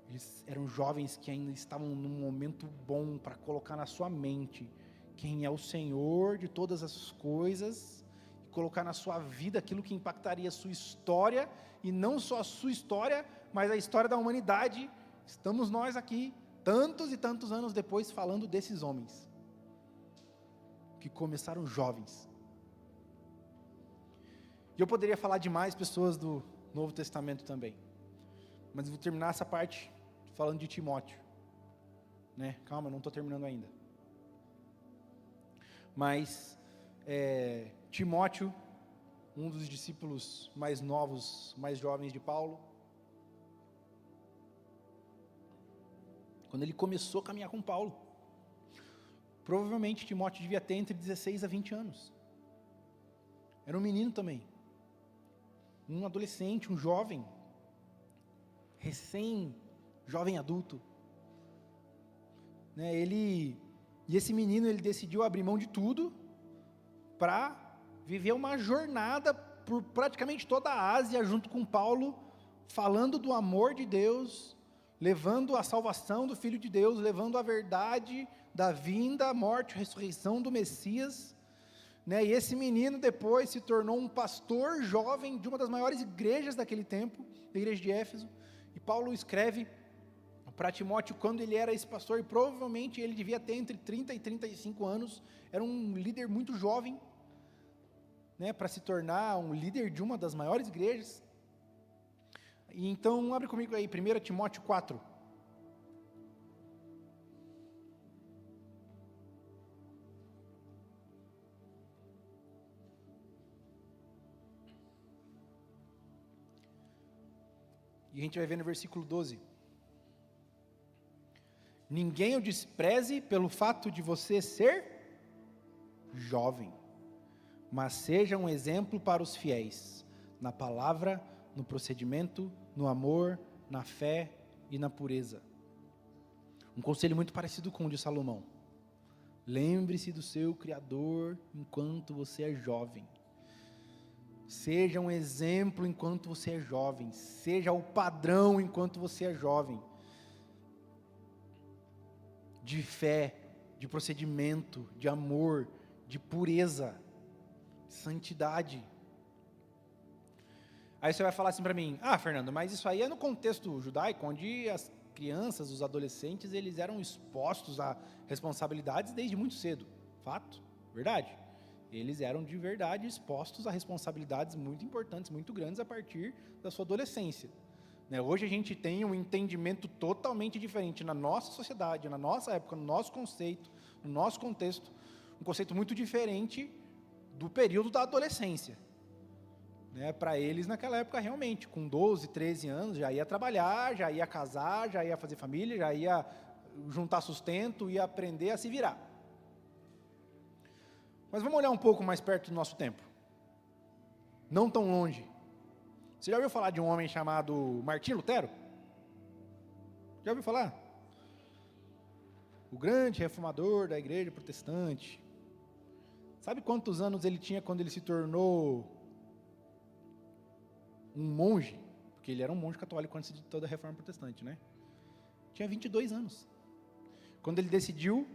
eles eram jovens que ainda estavam num momento bom para colocar na sua mente quem é o Senhor de todas as coisas, e colocar na sua vida aquilo que impactaria a sua história, e não só a sua história, mas a história da humanidade. Estamos nós aqui, tantos e tantos anos depois, falando desses homens, que começaram jovens. E eu poderia falar de mais pessoas do Novo Testamento também, mas vou terminar essa parte falando de Timóteo, né? Calma, não estou terminando ainda. Mas Timóteo, um dos discípulos mais novos, mais jovens de Paulo, quando ele começou a caminhar com Paulo, provavelmente Timóteo devia ter entre 16 a 20 anos. Era um menino também, um adolescente, um jovem, jovem adulto, né? E esse menino, ele decidiu abrir mão de tudo para viver uma jornada por praticamente toda a Ásia, junto com Paulo, falando do amor de Deus, levando a salvação do Filho de Deus, levando a verdade da vinda, morte e ressurreição do Messias, né? E esse menino depois se tornou um pastor jovem de uma das maiores igrejas daquele tempo, a igreja de Éfeso. E Paulo escreve para Timóteo quando ele era esse pastor, e provavelmente ele devia ter entre 30 e 35 anos, era um líder muito jovem, né, para se tornar um líder de uma das maiores igrejas. E então, abre comigo aí, 1 Timóteo 4. E a gente vai ver no versículo 12. Ninguém o despreze pelo fato de você ser jovem, mas seja um exemplo para os fiéis, na palavra, no procedimento, no amor, na fé e na pureza. Um conselho muito parecido com o de Salomão. Lembre-se do seu Criador enquanto você é jovem. Seja um exemplo enquanto você é jovem. Seja o padrão enquanto você é jovem. De fé, de procedimento, de amor, de pureza, santidade. Aí você vai falar assim para mim: ah, Fernando, mas isso aí é no contexto judaico, onde as crianças, os adolescentes, eles eram expostos a responsabilidades desde muito cedo. Fato, verdade. Eles eram de verdade expostos a responsabilidades muito importantes, muito grandes a partir da sua adolescência. Hoje a gente tem um entendimento totalmente diferente na nossa sociedade, na nossa época, no nosso conceito, no nosso contexto, um conceito muito diferente do período da adolescência. Para eles naquela época realmente, com 12, 13 anos, já ia trabalhar, já ia casar, já ia fazer família, já ia juntar sustento, ia aprender a se virar. Mas vamos olhar um pouco mais perto do nosso tempo, não tão longe. Você já ouviu falar de um homem chamado Martinho Lutero? Já ouviu falar? O grande reformador da igreja protestante. Sabe quantos anos ele tinha quando ele se tornou um monge? Porque ele era um monge católico antes de toda a reforma protestante, né? Tinha 22 anos. Quando ele decidiu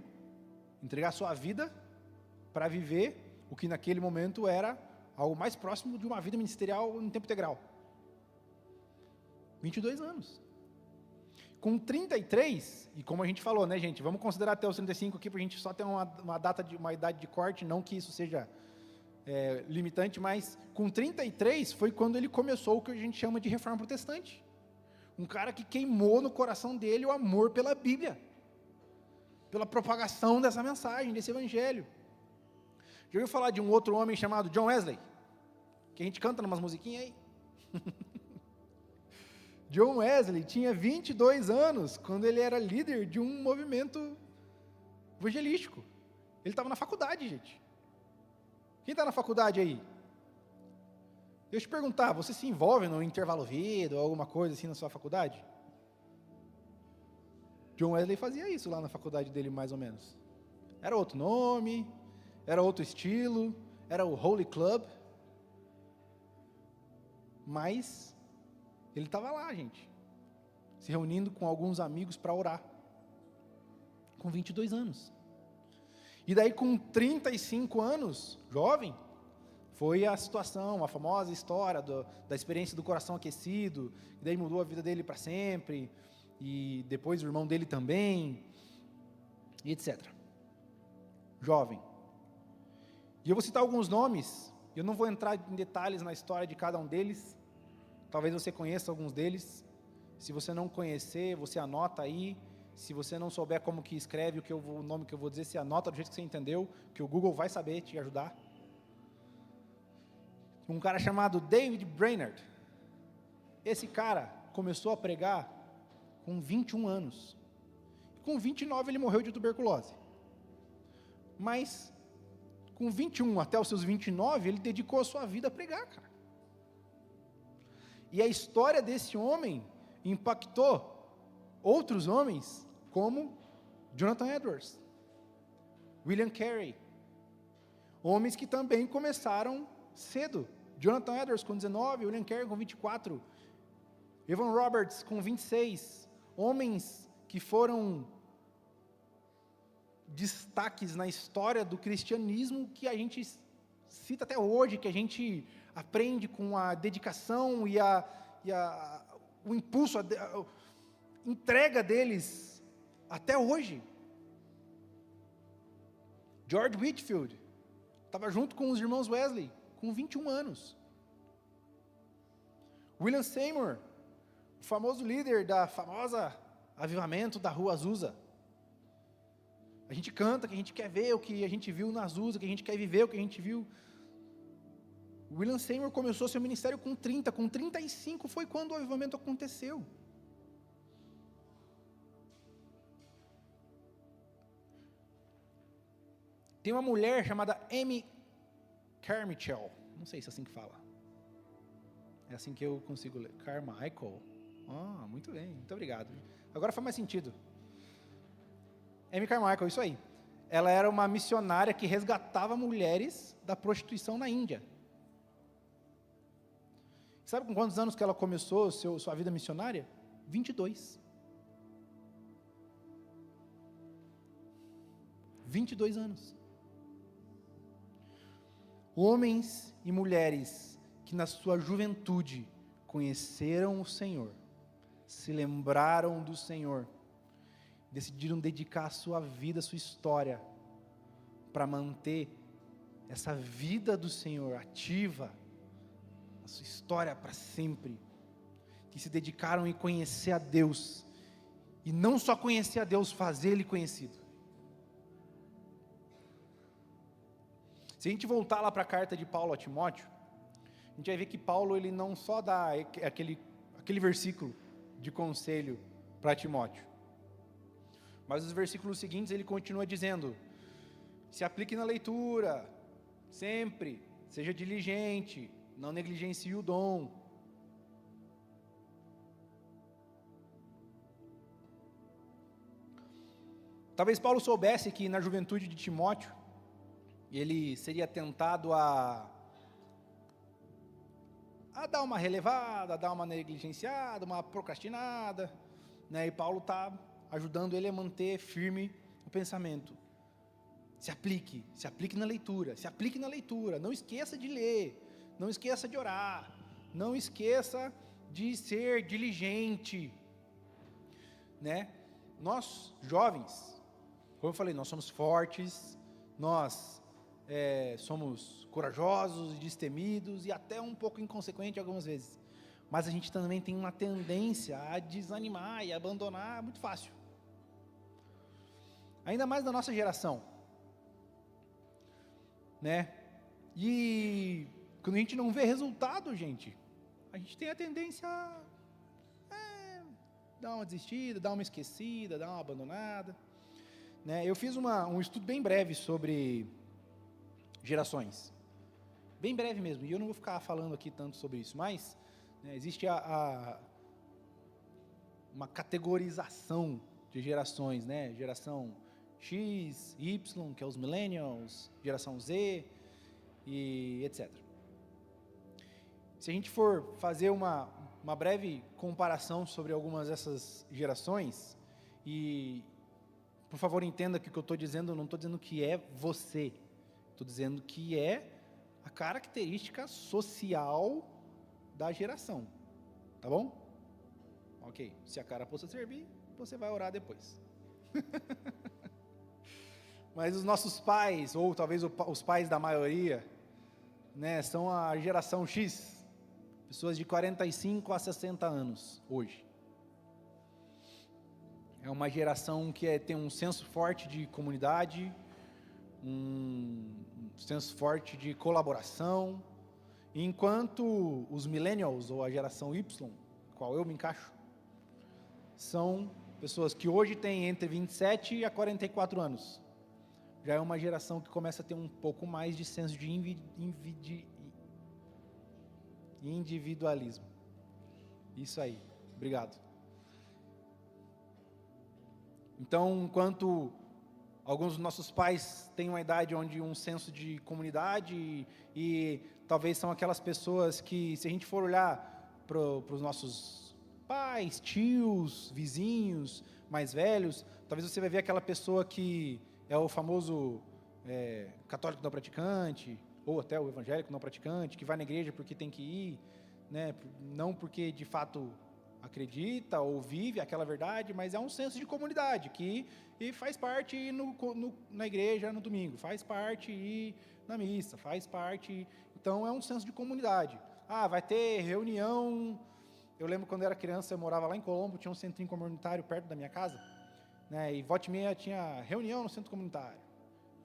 entregar sua vida para viver o que naquele momento era algo mais próximo de uma vida ministerial em tempo integral. 22 anos. Com 33, e como a gente falou, né, gente, vamos considerar até os 35 aqui, para a gente só ter uma idade de corte, não que isso seja limitante, mas com 33 foi quando ele começou o que a gente chama de reforma protestante. Um cara que queimou no coração dele o amor pela Bíblia, pela propagação dessa mensagem, desse evangelho. Já ouviu falar de um outro homem chamado John Wesley? Que a gente canta umas musiquinhas aí. John Wesley tinha 22 anos quando ele era líder de um movimento evangelístico. Ele estava na faculdade, gente. Quem está na faculdade aí? Deixa eu te perguntar, você se envolve no intervalo vida ou alguma coisa assim na sua faculdade? John Wesley fazia isso lá na faculdade dele, mais ou menos. Era outro nome, era outro estilo, era o Holy Club. Mas ele estava lá, gente, se reunindo com alguns amigos para orar, com 22 anos. E daí com 35 anos, jovem, foi a situação, a famosa história da experiência do coração aquecido, e daí mudou a vida dele para sempre, e depois o irmão dele também, e etc. Jovem. E eu vou citar alguns nomes, eu não vou entrar em detalhes na história de cada um deles, talvez você conheça alguns deles. Se você não conhecer, você anota aí. Se você não souber como que escreve o nome que eu vou dizer, você anota do jeito que você entendeu, que o Google vai saber te ajudar. Um cara chamado David Brainerd. Esse cara começou a pregar com 21 anos. Com 29 ele morreu de tuberculose. Mas com 21 até os seus 29, ele dedicou a sua vida a pregar, cara. E a história desse homem impactou outros homens, como Jonathan Edwards, William Carey, homens que também começaram cedo. Jonathan Edwards com 19, William Carey com 24, Evan Roberts com 26, homens que foram destaques na história do cristianismo, que a gente cita até hoje, que a gente aprende com a dedicação e o impulso, a entrega deles até hoje. George Whitefield estava junto com os irmãos Wesley, com 21 anos. William Seymour, o famoso líder da famosa avivamento da Rua Azusa. A gente canta que a gente quer ver o que a gente viu na Azusa, que a gente quer viver o que a gente viu. William Seymour começou seu ministério com 30, com 35 foi quando o avivamento aconteceu. Tem uma mulher chamada Amy Carmichael, não sei se é assim que fala. É assim que eu consigo ler. Carmichael. Muito bem, muito obrigado. Agora faz mais sentido. Amy Carmichael, isso aí. Ela era uma missionária que resgatava mulheres da prostituição na Índia. Sabe com quantos anos que ela começou sua vida missionária? 22. 22 anos. Homens e mulheres que na sua juventude conheceram o Senhor, se lembraram do Senhor, decidiram dedicar a sua vida, a sua história, para manter essa vida do Senhor ativa, a sua história para sempre, que se dedicaram em conhecer a Deus, e não só conhecer a Deus, fazer Ele conhecido. Se a gente voltar lá para a carta de Paulo a Timóteo, a gente vai ver que Paulo, ele não só dá aquele versículo de conselho para Timóteo, mas os versículos seguintes ele continua dizendo: se aplique na leitura, sempre, seja diligente, não negligencie o dom. Talvez Paulo soubesse que na juventude de Timóteo, ele seria tentado a dar uma relevada, a dar uma negligenciada, uma procrastinada, né? E Paulo está ajudando ele a manter firme o pensamento. Se aplique na leitura, se aplique na leitura, não esqueça de ler, não esqueça de orar, não esqueça de ser diligente, né? Nós, jovens, como eu falei, nós somos fortes, nós somos corajosos e destemidos e até um pouco inconsequentes algumas vezes, mas a gente também tem uma tendência a desanimar e abandonar muito fácil. Ainda mais da nossa geração, né? E quando a gente não vê resultado, gente, a gente tem a tendência a dar uma desistida, dar uma esquecida, dar uma abandonada, né? Eu fiz um estudo bem breve sobre gerações, bem breve mesmo, e eu não vou ficar falando aqui tanto sobre isso, mas né, existe uma categorização de gerações, né? Geração X, Y, que é os millennials, geração Z, e etc. Se a gente for fazer uma breve comparação sobre algumas dessas gerações, e por favor entenda que o que eu estou dizendo, eu não estou dizendo que é você, estou dizendo que é a característica social da geração, tá bom? Ok, se a cara possa servir, você vai orar depois. Mas os nossos pais, ou talvez os pais da maioria, né, são a geração X, pessoas de 45 a 60 anos, hoje. É uma geração que tem um senso forte de comunidade, um senso forte de colaboração, enquanto os millennials, ou a geração Y, qual eu me encaixo, são pessoas que hoje têm entre 27 a 44 anos. Já é uma geração que começa a ter um pouco mais de senso de individualismo. Isso aí, obrigado. Então, enquanto alguns dos nossos pais têm uma idade onde um senso de comunidade e talvez são aquelas pessoas que, se a gente for olhar para os nossos pais, tios, vizinhos mais velhos, talvez você vai ver aquela pessoa que é o famoso católico não praticante, ou até o evangélico não praticante, que vai na igreja porque tem que ir, né, não porque de fato acredita ou vive aquela verdade, mas é um senso de comunidade, que faz parte ir na igreja no domingo, faz parte ir na missa, faz parte, então é um senso de comunidade. Vai ter reunião, eu lembro quando eu era criança, eu morava lá em Colombo, tinha um centrinho comunitário perto da minha casa, né, e volta e meia tinha reunião no centro comunitário,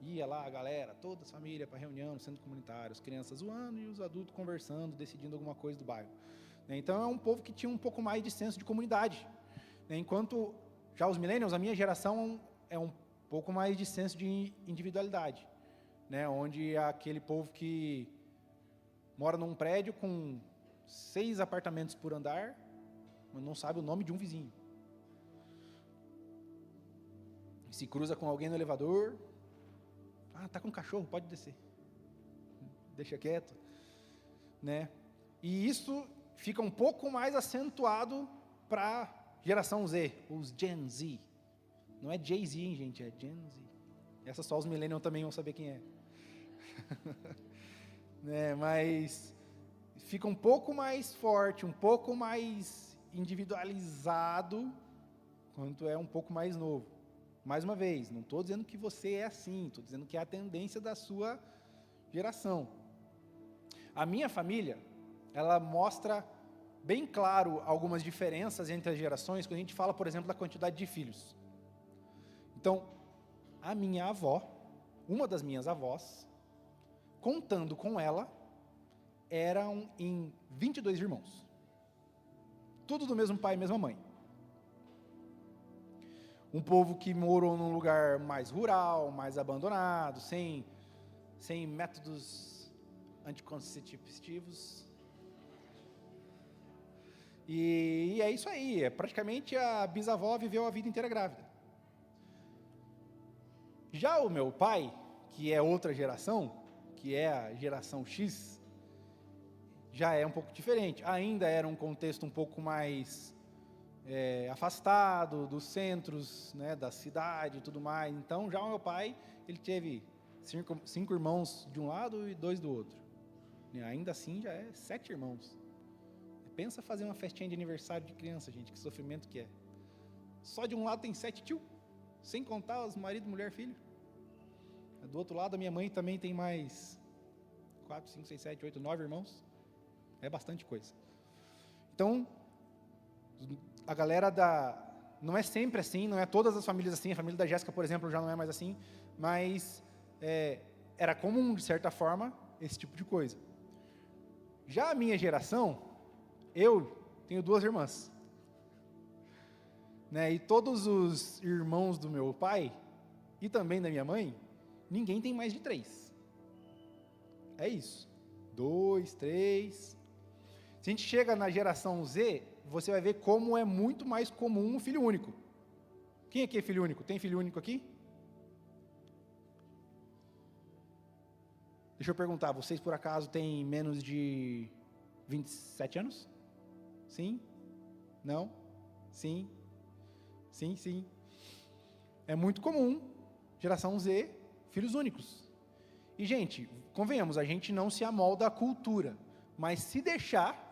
ia lá a galera, toda a família para reunião no centro comunitário, as crianças zoando e os adultos conversando, decidindo alguma coisa do bairro. Então é um povo que tinha um pouco mais de senso de comunidade, enquanto já os millennials, a minha geração, é um pouco mais de senso de individualidade, onde é aquele povo que mora num prédio com 6 apartamentos por andar, mas não sabe o nome de um vizinho. Se cruza com alguém no elevador, tá com um cachorro, pode descer, deixa quieto, né? E isso fica um pouco mais acentuado para a geração Z, os Gen Z. Não é Jay-Z, hein, gente, é Gen Z. Essa só os millennials também vão saber quem é. Mas fica um pouco mais forte, um pouco mais individualizado, quanto é um pouco mais novo. Mais uma vez, não estou dizendo que você é assim, estou dizendo que é a tendência da sua geração. A minha família, ela mostra bem claro algumas diferenças entre as gerações, quando a gente fala, por exemplo, da quantidade de filhos. Então, a minha avó, uma das minhas avós, contando com ela, eram em 22 irmãos. Tudo do mesmo pai e mesma mãe. Um povo que morou num lugar mais rural, mais abandonado, sem métodos anticonceptivos. E é isso aí, praticamente a bisavó viveu a vida inteira grávida. Já o meu pai, que é outra geração, que é a geração X, já é um pouco diferente. Ainda era um contexto um pouco mais afastado dos centros, da cidade e tudo mais. Então, já o meu pai, ele teve 5 irmãos de um lado e 2 do outro. E ainda assim, já é 7 irmãos. Pensa fazer uma festinha de aniversário de criança, gente, que sofrimento que é. Só de um lado tem 7 tio, sem contar os marido, mulher, filho. Do outro lado, a minha mãe também tem mais 4, 5, 6, 7, 8, 9 irmãos. É bastante coisa. Então, a galera não é sempre assim, não é todas as famílias assim, a família da Jéssica, por exemplo, já não é mais assim, mas era comum, de certa forma, esse tipo de coisa. Já a minha geração, eu tenho 2 irmãs, né, e todos os irmãos do meu pai, e também da minha mãe, ninguém tem mais de 3. É isso. 2, 3. Se a gente chega na geração Z, você vai ver como é muito mais comum um filho único. Quem aqui é filho único? Tem filho único aqui? Deixa eu perguntar, vocês por acaso têm menos de 27 anos? Sim? Não? Sim? Sim, sim. É muito comum, geração Z, filhos únicos. E, gente, convenhamos, a gente não se amolda à cultura, mas se deixar,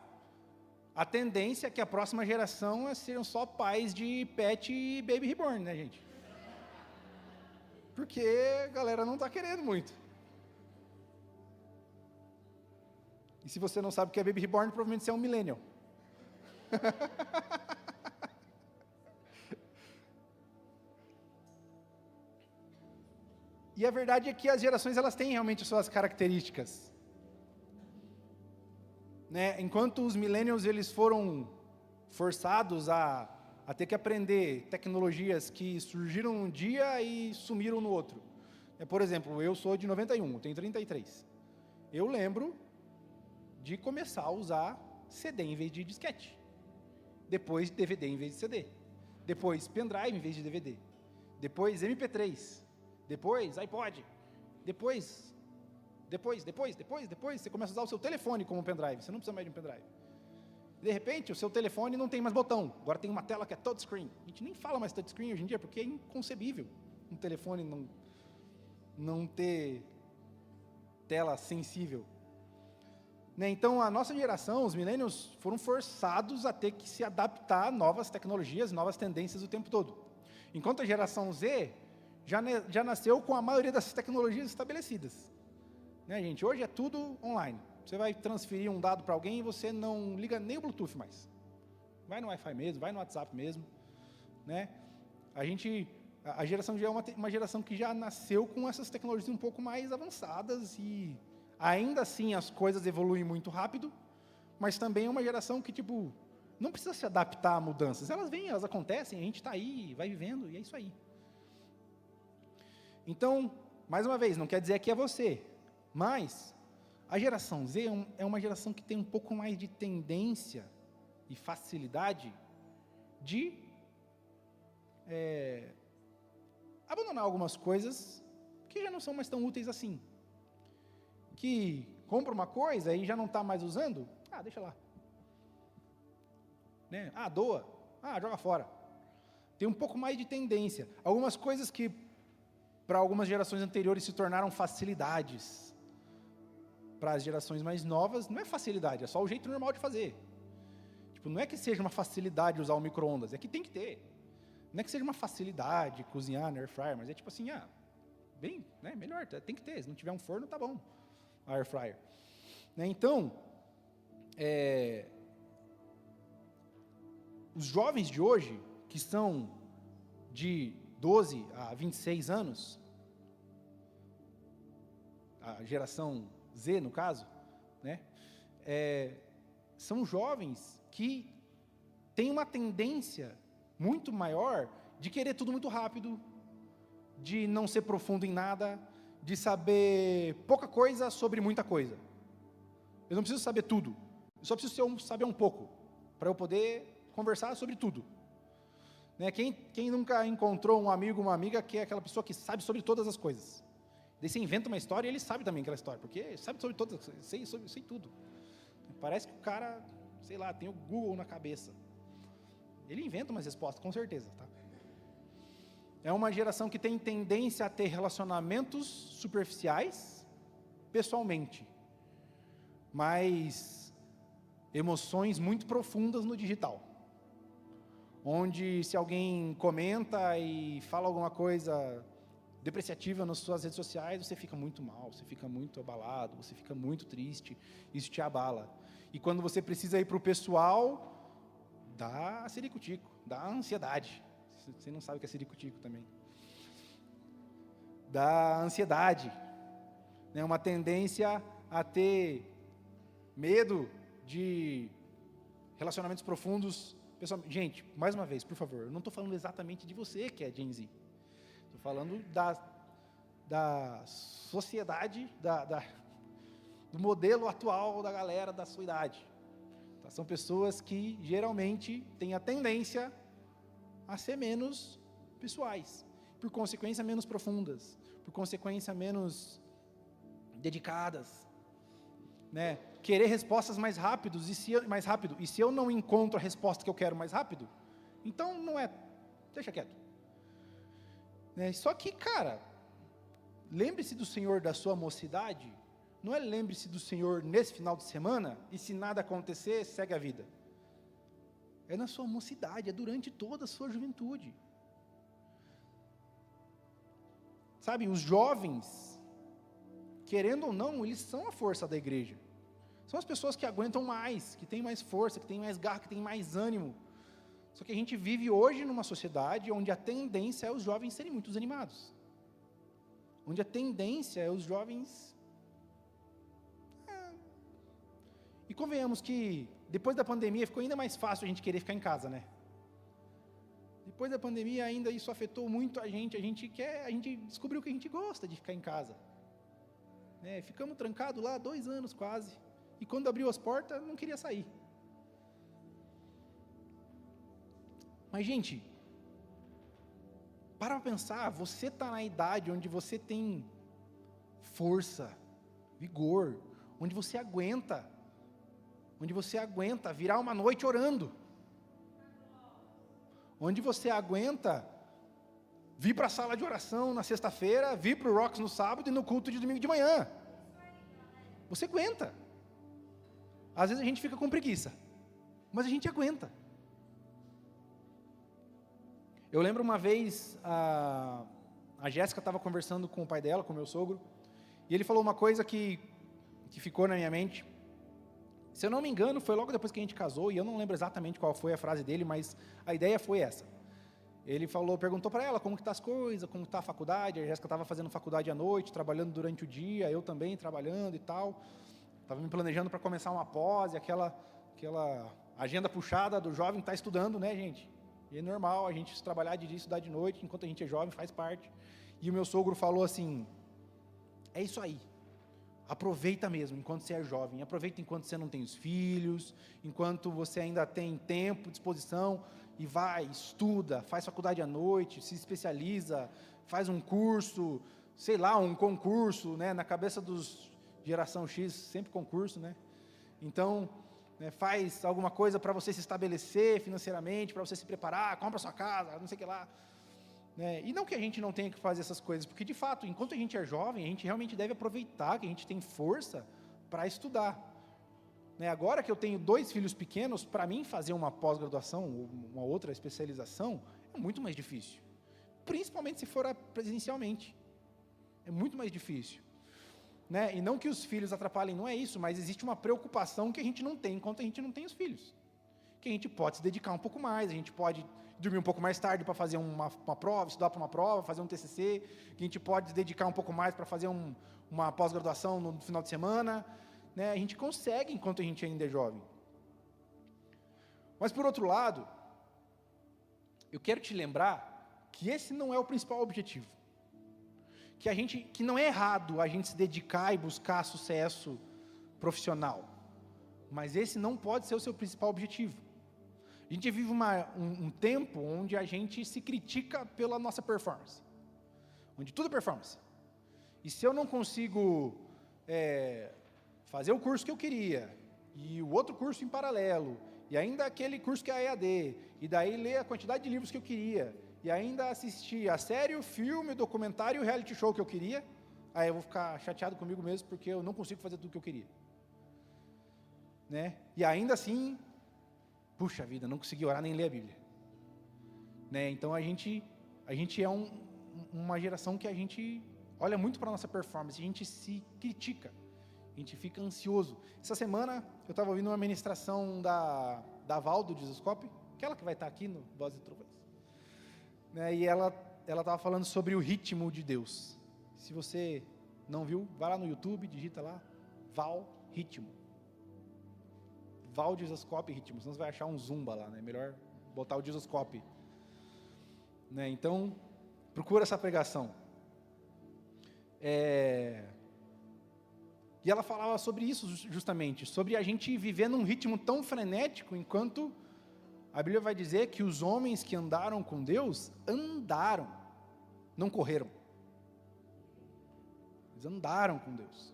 a tendência é que a próxima geração sejam só pais de pet e baby reborn, né, gente? Porque a galera não está querendo muito. E se você não sabe o que é baby reborn, provavelmente você é um millennial. E a verdade é que as gerações, elas têm realmente as suas características. Né? Enquanto os millennials, eles foram forçados a ter que aprender tecnologias que surgiram um dia e sumiram no outro. Por exemplo, eu sou de 91, tenho 33. Eu lembro de começar a usar CD em vez de disquete. Depois DVD em vez de CD. Depois pendrive em vez de DVD. Depois MP3. Depois iPod. Depois, você começa a usar o seu telefone como pendrive. Você não precisa mais de um pendrive. De repente, o seu telefone não tem mais botão. Agora tem uma tela que é touchscreen. A gente nem fala mais touchscreen hoje em dia, porque é inconcebível um telefone não ter tela sensível. Né? Então, a nossa geração, os millennials, foram forçados a ter que se adaptar a novas tecnologias, novas tendências o tempo todo. Enquanto a geração Z já nasceu com a maioria dessas tecnologias estabelecidas. Né, gente? Hoje é tudo online. Você vai transferir um dado para alguém e você não liga nem o Bluetooth mais. Vai no Wi-Fi mesmo, vai no WhatsApp mesmo. Né? A geração já é uma geração que já nasceu com essas tecnologias um pouco mais avançadas e ainda assim as coisas evoluem muito rápido, mas também é uma geração que, tipo, não precisa se adaptar a mudanças. Elas vêm, elas acontecem, a gente está aí, vai vivendo, e é isso aí. Então, mais uma vez, não quer dizer que é você, mas a geração Z é uma geração que tem um pouco mais de tendência e facilidade de abandonar algumas coisas que já não são mais tão úteis assim. Que compra uma coisa e já não está mais usando, deixa lá. Né? Doa, joga fora. Tem um pouco mais de tendência. Algumas coisas que para algumas gerações anteriores se tornaram facilidades. Para as gerações mais novas, não é facilidade, é só o jeito normal de fazer. Tipo, não é que seja uma facilidade usar o micro-ondas, é que tem que ter. Não é que seja uma facilidade cozinhar no air fryer, mas é tipo assim, melhor, tem que ter. Se não tiver um forno, tá bom, a air fryer. Né? Então, os jovens de hoje, que são de 12 a 26 anos, a geração Z, no caso, né, são jovens que têm uma tendência muito maior de querer tudo muito rápido, de não ser profundo em nada, de saber pouca coisa sobre muita coisa. Eu não preciso saber tudo, eu só preciso saber um pouco, para eu poder conversar sobre tudo. Né? Quem nunca encontrou um amigo, uma amiga, que é aquela pessoa que sabe sobre todas as coisas? Daí você inventa uma história e ele sabe também aquela história, porque sabe sobre todas, sei tudo. Parece que o cara, sei lá, tem o Google na cabeça. Ele inventa umas respostas, com certeza. Tá? É uma geração que tem tendência a ter relacionamentos superficiais, pessoalmente, mas emoções muito profundas no digital. Onde se alguém comenta e fala alguma coisa depreciativa nas suas redes sociais, você fica muito mal, você fica muito abalado, você fica muito triste, isso te abala. E quando você precisa ir para o pessoal, dá ciricutico, dá ansiedade. Você não sabe o que é ciricutico também. Dá ansiedade, né? Uma tendência a ter medo de relacionamentos profundos. Pessoal, gente, mais uma vez, por favor, eu não estou falando exatamente de você que é Gen Z. Estou falando da sociedade, do modelo atual da galera da sua idade. Tá? São pessoas que geralmente têm a tendência a ser menos pessoais, por consequência menos profundas, por consequência menos dedicadas, né? Querer respostas mais rápido, e se eu não encontro a resposta que eu quero mais rápido, então não é, deixa quieto, né? Só que, cara, lembre-se do Senhor da sua mocidade, não é lembre-se do Senhor nesse final de semana, e se nada acontecer, segue a vida. É na sua mocidade, é durante toda a sua juventude. Sabe, os jovens, querendo ou não, eles são a força da igreja. São as pessoas que aguentam mais, que têm mais força, que têm mais garra, que têm mais ânimo. Só que a gente vive hoje numa sociedade onde a tendência é os jovens serem muito desanimados. Onde a tendência é os jovens... E convenhamos que depois da pandemia ficou ainda mais fácil a gente querer ficar em casa, né? Depois da pandemia ainda isso afetou muito a gente descobriu que a gente gosta de ficar em casa. Né? Ficamos trancados lá 2 anos quase, e quando abriu as portas, não queria sair. Mas, gente, para pensar, você está na idade onde você tem força, vigor, onde você aguenta virar uma noite orando, onde você aguenta vir para a sala de oração na sexta-feira, vir para o Rocks no sábado e no culto de domingo de manhã. Você aguenta. Às vezes a gente fica com preguiça, mas a gente aguenta. Eu lembro uma vez, a Jéssica estava conversando com o pai dela, com o meu sogro, e ele falou uma coisa que ficou na minha mente. Se eu não me engano, foi logo depois que a gente casou, e eu não lembro exatamente qual foi a frase dele, mas a ideia foi essa. Ele perguntou para ela como que tá as coisas, como está a faculdade. A Jéssica estava fazendo faculdade à noite, trabalhando durante o dia, eu também trabalhando e tal. Estava me planejando para começar uma pós, aquela agenda puxada do jovem que está estudando, né, gente? E é normal a gente trabalhar de dia e estudar de noite, enquanto a gente é jovem, faz parte. E o meu sogro falou assim, é isso aí. Aproveita mesmo, enquanto você é jovem, aproveita enquanto você não tem os filhos, enquanto você ainda tem tempo, disposição, e vai, estuda, faz faculdade à noite, se especializa, faz um curso, sei lá, um concurso, né, na cabeça dos geração X, sempre concurso, né, então, né, faz alguma coisa para você se estabelecer financeiramente, para você se preparar, compra sua casa, não sei o que lá, né? E não que a gente não tenha que fazer essas coisas, porque de fato, enquanto a gente é jovem, a gente realmente deve aproveitar que a gente tem força para estudar, né? Agora que eu tenho 2 filhos pequenos, para mim fazer uma pós-graduação, ou uma outra especialização, é muito mais difícil, principalmente se for presencialmente, é muito mais difícil, né? E não que os filhos atrapalhem, não é isso, mas existe uma preocupação que a gente não tem enquanto a gente não tem os filhos, que a gente pode se dedicar um pouco mais, a gente pode dormir um pouco mais tarde para fazer uma prova, estudar para uma prova, fazer um TCC, que a gente pode se dedicar um pouco mais para fazer uma pós-graduação no final de semana, né? A gente consegue enquanto a gente ainda é jovem. Mas por outro lado, eu quero te lembrar que esse não é o principal objetivo, que não é errado a gente se dedicar e buscar sucesso profissional, mas esse não pode ser o seu principal objetivo. A gente vive um tempo onde a gente se critica pela nossa performance, onde tudo é performance. E se eu não consigo fazer o curso que eu queria, e o outro curso em paralelo, e ainda aquele curso que é EAD, e daí ler a quantidade de livros que eu queria, e ainda assistir a série, o filme, o documentário e o reality show que eu queria, aí eu vou ficar chateado comigo mesmo, porque eu não consigo fazer tudo o que eu queria, né? E ainda assim, puxa vida, não consegui orar nem ler a Bíblia, né? Então a gente é uma geração que a gente olha muito para a nossa performance, a gente se critica, a gente fica ansioso. Essa semana eu estava ouvindo uma ministração da Val do Dizoscope, aquela que vai estar aqui no Voz e Trovões. Né, e ela estava falando sobre o ritmo de Deus. Se você não viu, vai lá no YouTube, digita lá, Val Ritmo. Val Dizascope Ritmo, senão você vai achar um Zumba lá, né? Melhor botar o Dizascope. Né? Então, procura essa pregação. E ela falava sobre isso justamente, sobre a gente viver num ritmo tão frenético, enquanto a Bíblia vai dizer que os homens que andaram com Deus, andaram, não correram. Eles andaram com Deus.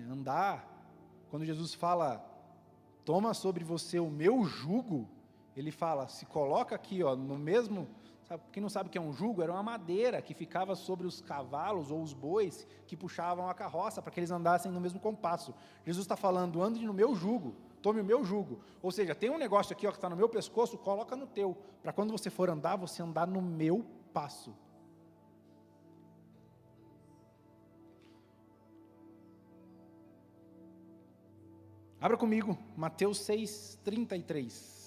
Andar, quando Jesus fala, toma sobre você o meu jugo, ele fala, se coloca aqui, ó, no mesmo, sabe, quem não sabe o que é um jugo, era uma madeira que ficava sobre os cavalos ou os bois que puxavam a carroça para que eles andassem no mesmo compasso. Jesus está falando, ande no meu jugo, tome o meu jugo. Ou seja, tem um negócio aqui ó, que está no meu pescoço, coloca no teu, para quando você for andar, você andar no meu passo. Abra comigo, Mateus 6:33.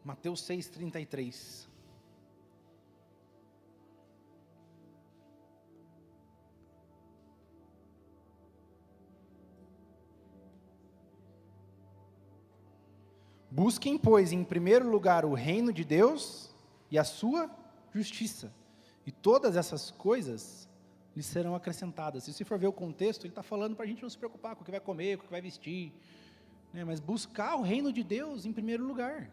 Mateus 6:33. Busquem, pois, em primeiro lugar o reino de Deus e a sua justiça, e todas essas coisas lhes serão acrescentadas. Se você for ver o contexto, ele está falando para a gente não se preocupar com o que vai comer, com o que vai vestir, né? Mas buscar o reino de Deus em primeiro lugar.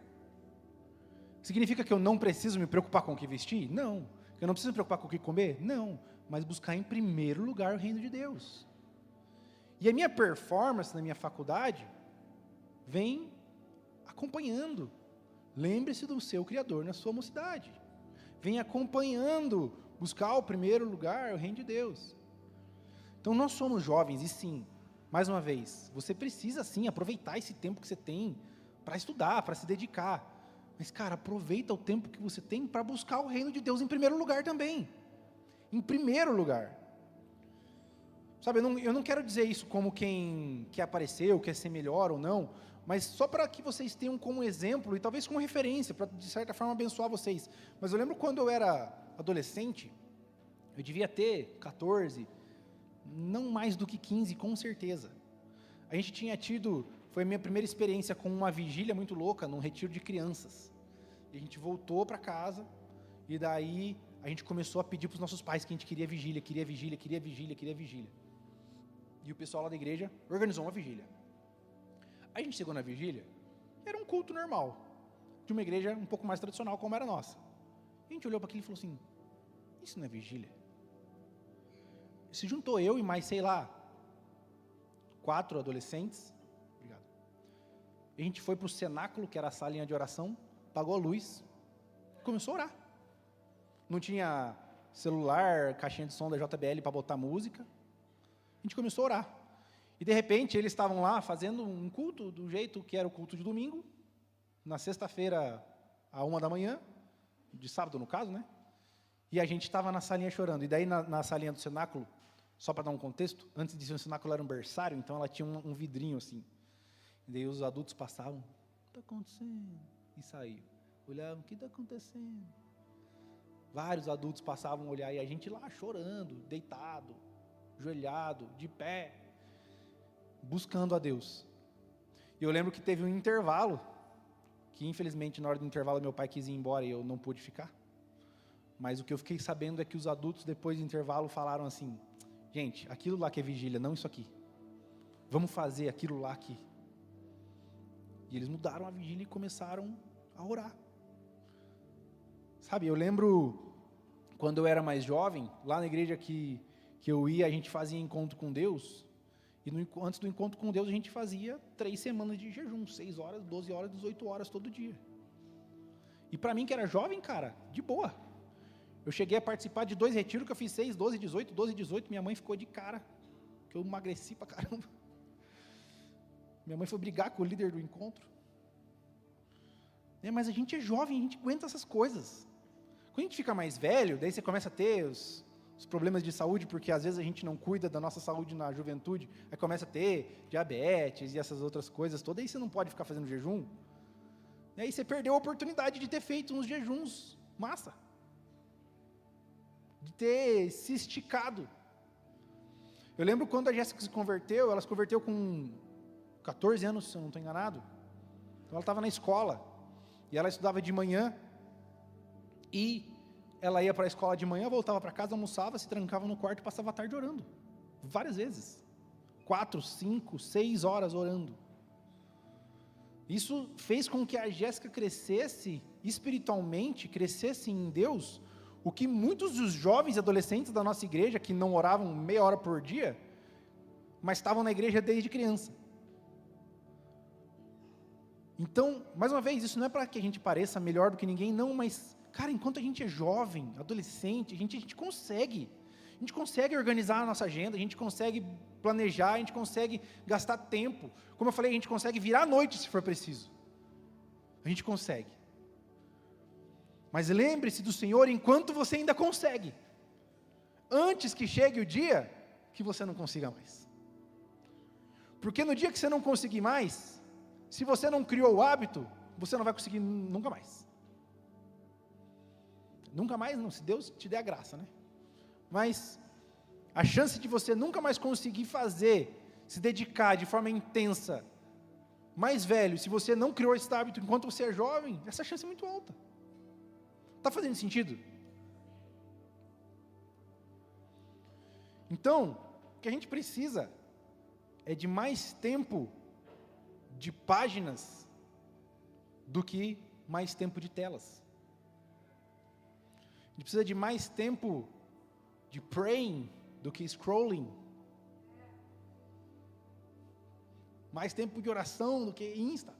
Significa que eu não preciso me preocupar com o que vestir? Não. Que eu não preciso me preocupar com o que comer? Não. Mas buscar em primeiro lugar o reino de Deus. E a minha performance na minha faculdade vem acompanhando. Lembre-se do seu Criador na sua mocidade. Vem acompanhando, buscar o primeiro lugar o reino de Deus. Então nós somos jovens e sim, mais uma vez, você precisa sim aproveitar esse tempo que você tem para estudar, para se dedicar. Mas, cara, aproveita o tempo que você tem para buscar o reino de Deus em primeiro lugar também. Em primeiro lugar. Sabe, eu não quero dizer isso como quem quer aparecer, ou quer ser melhor ou não, mas só para que vocês tenham como exemplo, e talvez como referência, para de certa forma abençoar vocês. Mas eu lembro quando eu era adolescente, eu devia ter 14, não mais do que 15, com certeza. A gente tinha tido... Foi a minha primeira experiência com uma vigília muito louca, num retiro de crianças. E a gente voltou para casa, e daí a gente começou a pedir para os nossos pais que a gente queria vigília. E o pessoal lá da igreja organizou uma vigília. Aí a gente chegou na vigília, era um culto normal, de uma igreja um pouco mais tradicional como era a nossa. A gente olhou para aquilo e falou assim, isso não é vigília? Se juntou eu e mais, sei lá, 4 adolescentes. A gente foi para o cenáculo, que era a salinha de oração, apagou a luz, começou a orar. Não tinha celular, caixinha de som da JBL para botar música. A gente começou a orar. E de repente eles estavam lá fazendo um culto do jeito que era o culto de domingo, na sexta-feira, à 1h, de sábado no caso, né? E a gente estava na salinha chorando. E daí na salinha do cenáculo, só para dar um contexto, antes disso o cenáculo era um berçário, então ela tinha um vidrinho assim. E daí os adultos passavam, o que está acontecendo? E saíam. Olhavam, o que está acontecendo? Vários adultos passavam a olhar, e a gente lá chorando, deitado, ajoelhado, de pé, buscando a Deus. E eu lembro que teve um intervalo, que infelizmente na hora do intervalo meu pai quis ir embora e eu não pude ficar. Mas o que eu fiquei sabendo é que os adultos depois do intervalo falaram assim, gente, aquilo lá que é vigília, não isso aqui. Vamos fazer aquilo lá aqui. E eles mudaram a vigília e começaram a orar. Sabe, eu lembro quando eu era mais jovem, lá na igreja que eu ia, a gente fazia encontro com Deus, e antes do encontro com Deus a gente fazia 3 semanas de jejum, 6 horas, 12 horas, 18 horas todo dia. E para mim que era jovem, cara, de boa. Eu cheguei a participar de 2 retiros, que eu fiz 6, 12, 18, 12, 18, minha mãe ficou de cara, que eu emagreci pra caramba. Minha mãe foi brigar com o líder do encontro. Mas a gente é jovem, a gente aguenta essas coisas. Quando a gente fica mais velho, daí você começa a ter os problemas de saúde, porque às vezes a gente não cuida da nossa saúde na juventude, aí começa a ter diabetes e essas outras coisas todas, aí você não pode ficar fazendo jejum. E aí você perdeu a oportunidade de ter feito uns jejuns massa. De ter se esticado. Eu lembro quando a Jéssica se converteu, ela se converteu com 14 anos, se eu não estou enganado. Então ela estava na escola, e ela estudava de manhã, e ela ia para a escola de manhã, voltava para casa, almoçava, se trancava no quarto e passava a tarde orando. Várias vezes. 4, 5, 6 horas orando. Isso fez com que a Jéssica crescesse espiritualmente, crescesse em Deus, o que muitos dos jovens e adolescentes da nossa igreja, que não oravam meia hora por dia, mas estavam na igreja desde criança. Então, mais uma vez, isso não é para que a gente pareça melhor do que ninguém, não, mas, cara, enquanto a gente é jovem, adolescente, a gente consegue organizar a nossa agenda, a gente consegue planejar, a gente consegue gastar tempo, como eu falei, a gente consegue virar à noite se for preciso, a gente consegue, mas lembre-se do Senhor enquanto você ainda consegue, antes que chegue o dia que você não consiga mais, porque no dia que você não conseguir mais, se você não criou o hábito, você não vai conseguir nunca mais. Nunca mais não, se Deus te der a graça, né? Mas a chance de você nunca mais conseguir fazer, se dedicar de forma intensa, mais velho, se você não criou esse hábito enquanto você é jovem, essa chance é muito alta. Está fazendo sentido? Então, o que a gente precisa é de mais tempo de páginas do que mais tempo de telas. A gente precisa de mais tempo de praying do que scrolling. Mais tempo de oração do que Insta.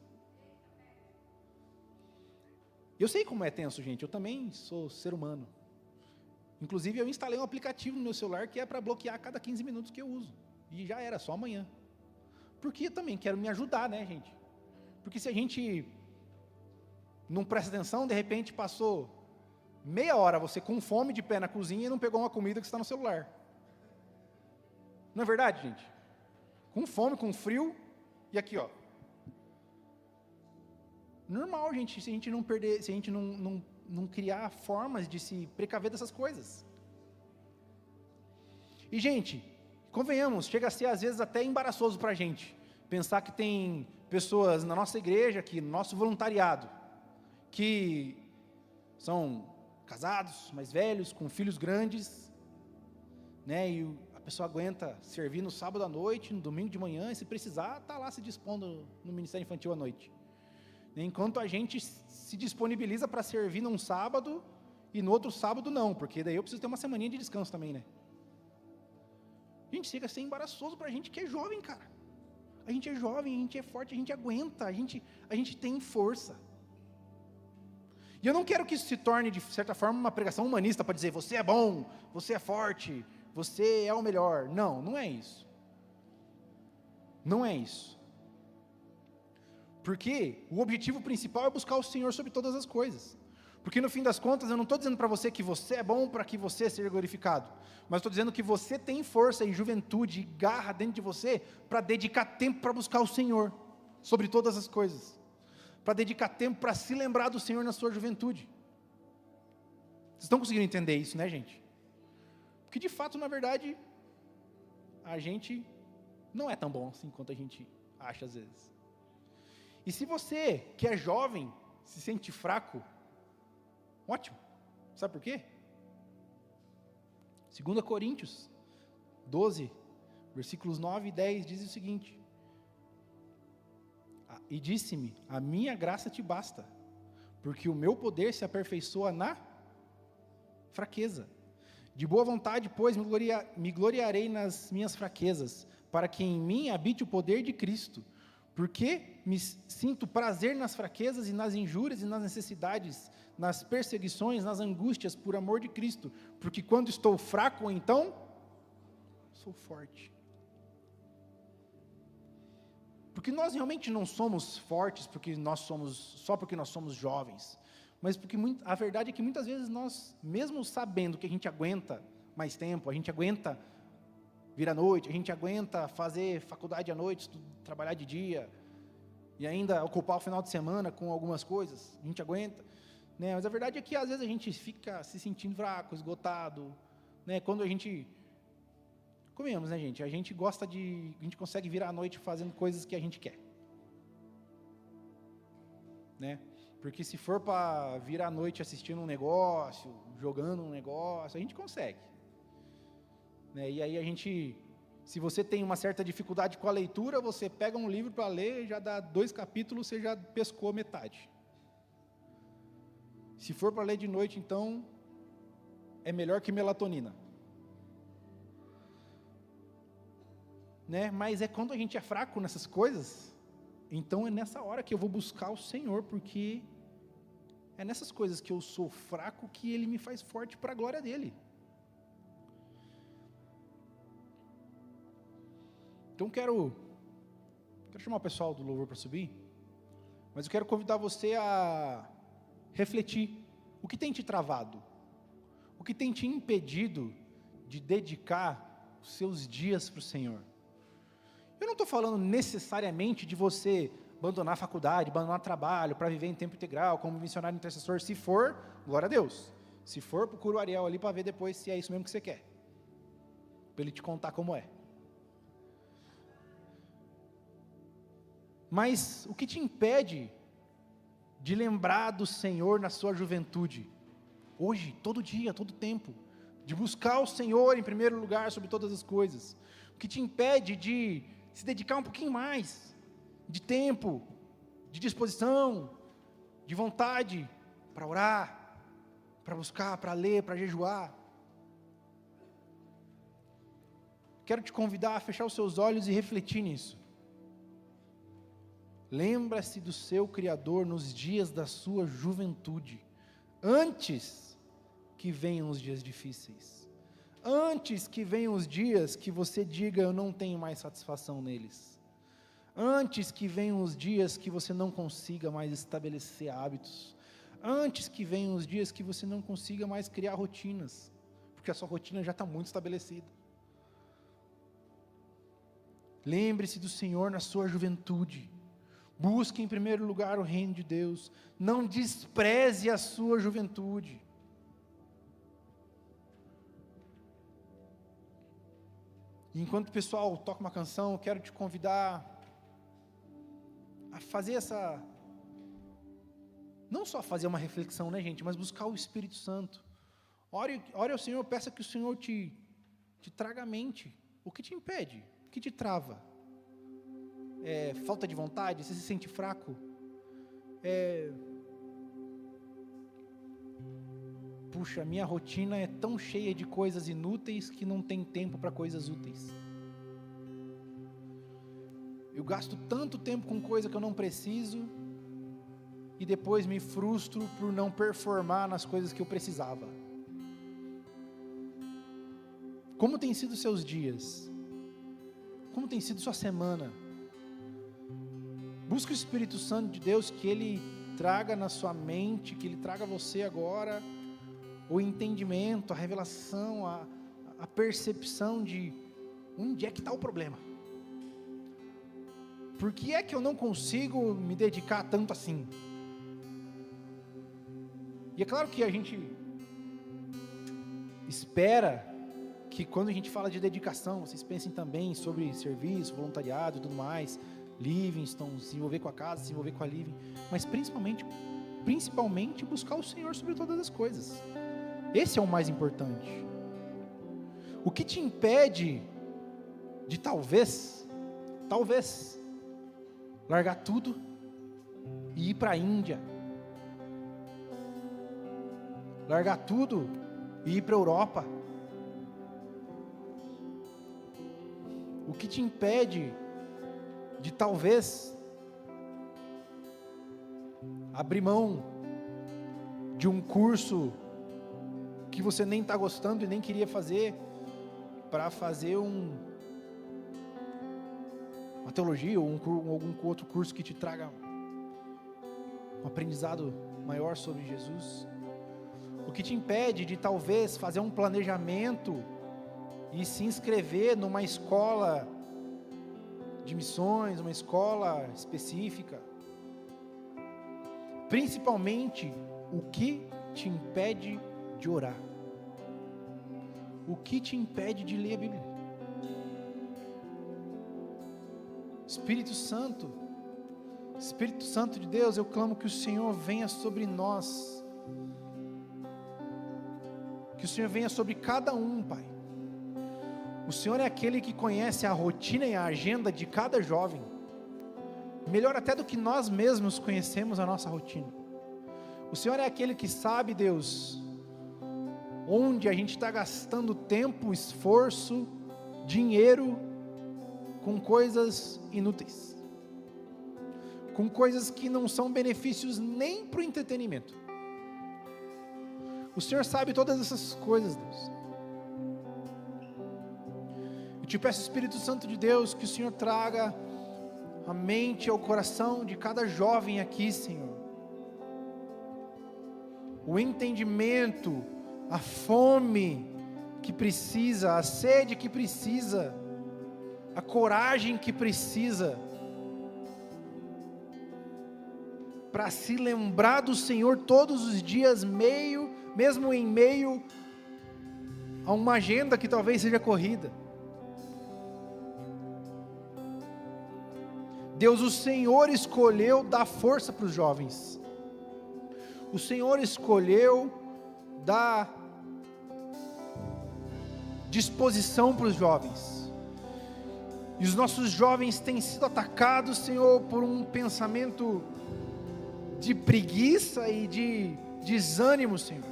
Eu sei como é tenso, gente, eu também sou ser humano. Inclusive eu instalei um aplicativo no meu celular que é para bloquear a cada 15 minutos que eu uso. E já era, só amanhã. Porque eu também quero me ajudar, né, gente? Porque se a gente não presta atenção, de repente passou meia hora você com fome de pé na cozinha e não pegou uma comida que está no celular. Não é verdade, gente? Com fome, com frio, e aqui, ó. Normal, gente, se a gente não perder, se a gente não criar formas de se precaver dessas coisas. E, gente, convenhamos, chega a ser às vezes até embaraçoso para a gente, pensar que tem pessoas na nossa igreja, aqui no nosso voluntariado, que são casados, mais velhos, com filhos grandes, né, e a pessoa aguenta servir no sábado à noite, no domingo de manhã, e se precisar, está lá se dispondo no Ministério Infantil à noite. Enquanto a gente se disponibiliza para servir num sábado, e no outro sábado não, porque daí eu preciso ter uma semaninha de descanso também, né? Gente, chega a ser embaraçoso para a gente que é jovem, cara. A gente é jovem, a gente é forte, a gente aguenta, a gente tem força. E eu não quero que isso se torne, de certa forma, uma pregação humanista para dizer, você é bom, você é forte, você é o melhor. Não, não é isso. Não é isso. Porque o objetivo principal é buscar o Senhor sobre todas as coisas. Porque no fim das contas, eu não estou dizendo para você que você é bom para que você seja glorificado, mas estou dizendo que você tem força e juventude e garra dentro de você para dedicar tempo para buscar o Senhor sobre todas as coisas, para dedicar tempo para se lembrar do Senhor na sua juventude. Vocês estão conseguindo entender isso, né, gente? Porque de fato, na verdade, a gente não é tão bom assim quanto a gente acha às vezes. E se você, que é jovem, se sente fraco, ótimo. Sabe por quê? 2 Coríntios 12, versículos 9 e 10, diz o seguinte: e disse-me, a minha graça te basta, porque o meu poder se aperfeiçoa na fraqueza. De boa vontade, pois, me gloriarei nas minhas fraquezas, para que em mim habite o poder de Cristo. Porque me sinto prazer nas fraquezas e nas injúrias e nas necessidades, nas perseguições, nas angústias, por amor de Cristo. Porque quando estou fraco, então, sou forte. Porque nós realmente não somos fortes só porque nós somos jovens. Mas porque a verdade é que muitas vezes nós, mesmo sabendo que a gente aguenta mais tempo, a gente aguenta vir à noite, a gente aguenta fazer faculdade à noite, trabalhar de dia, e ainda ocupar o final de semana com algumas coisas, a gente aguenta, né? Mas a verdade é que às vezes a gente fica se sentindo fraco, esgotado, né? Quando a gente, comemos, né, gente? A gente consegue virar à noite fazendo coisas que a gente quer, né? Porque se for para virar à noite assistindo um negócio, jogando um negócio, a gente consegue, né? E aí se você tem uma certa dificuldade com a leitura, você pega um livro para ler, já dá 2 capítulos, você já pescou metade. Se for para ler de noite, então, é melhor que melatonina, né? Mas é quando a gente é fraco nessas coisas, então é nessa hora que eu vou buscar o Senhor, porque é nessas coisas que eu sou fraco que Ele me faz forte para a glória dEle. Então quero chamar o pessoal do louvor para subir, mas eu quero convidar você a refletir. O que tem te travado? O que tem te impedido de dedicar os seus dias para o Senhor? Eu não estou falando necessariamente de você abandonar a faculdade, abandonar o trabalho, para viver em tempo integral, como missionário intercessor. Se for, glória a Deus. Se for, procura o Ariel ali para ver depois se é isso mesmo que você quer, para ele te contar como é. Mas o que te impede de lembrar do Senhor na sua juventude? Hoje, todo dia, todo tempo. De buscar o Senhor em primeiro lugar sobre todas as coisas. O que te impede de se dedicar um pouquinho mais de tempo, de disposição, de vontade para orar, para buscar, para ler, para jejuar? Quero te convidar a fechar os seus olhos e refletir nisso. Lembra-se do seu Criador nos dias da sua juventude, antes que venham os dias difíceis, antes que venham os dias que você diga, eu não tenho mais satisfação neles, antes que venham os dias que você não consiga mais estabelecer hábitos, antes que venham os dias que você não consiga mais criar rotinas, porque a sua rotina já está muito estabelecida. Lembre-se do Senhor na sua juventude. Busque em primeiro lugar o reino de Deus. Não despreze a sua juventude. E enquanto o pessoal toca uma canção, eu quero te convidar a fazer não só fazer uma reflexão, né, gente, mas buscar o Espírito Santo. Ore ao Senhor, peça que o Senhor te traga à mente. O que te impede? O que te trava? Falta de vontade? Você se sente fraco? Puxa, minha rotina é tão cheia de coisas inúteis que não tem tempo para coisas úteis. Eu gasto tanto tempo com coisa que eu não preciso e depois me frustro por não performar nas coisas que eu precisava. Como tem sido seus dias? Como tem sido sua semana? Busque o Espírito Santo de Deus, que Ele traga na sua mente, que Ele traga a você agora o entendimento, a revelação, a percepção de onde é que está o problema. Por que é que eu não consigo me dedicar tanto assim? E é claro que a gente espera que quando a gente fala de dedicação, vocês pensem também sobre serviço, voluntariado e tudo mais, Livingston, se envolver com a casa, se envolver com a Living, mas principalmente buscar o Senhor sobre todas as coisas. Esse é o mais importante. O que te impede de talvez, largar tudo e ir para a Índia, largar tudo e ir para a Europa? O que te impede de talvez abrir mão de um curso que você nem está gostando e nem queria fazer, para fazer uma teologia ou algum outro curso que te traga um aprendizado maior sobre Jesus? O que te impede de talvez fazer um planejamento e se inscrever numa escola de missões, uma escola específica? Principalmente, o que te impede de orar? O que te impede de ler a Bíblia? Espírito Santo de Deus, eu clamo que o Senhor venha sobre nós, que o Senhor venha sobre cada um, Pai. O Senhor é aquele que conhece a rotina e a agenda de cada jovem, melhor até do que nós mesmos conhecemos a nossa rotina. O Senhor é aquele que sabe, Deus, onde a gente está gastando tempo, esforço, dinheiro, com coisas inúteis, com coisas que não são benefícios nem para o entretenimento. O Senhor sabe todas essas coisas, Deus. Eu te peço, Espírito Santo de Deus, que o Senhor traga a mente e o coração de cada jovem aqui, Senhor, o entendimento, a fome que precisa, a sede que precisa, a coragem que precisa, para se lembrar do Senhor todos os dias, mesmo em meio a uma agenda que talvez seja corrida. Deus, o Senhor escolheu dar força para os jovens, o Senhor escolheu dar disposição para os jovens, e os nossos jovens têm sido atacados, Senhor, por um pensamento de preguiça e de desânimo, Senhor.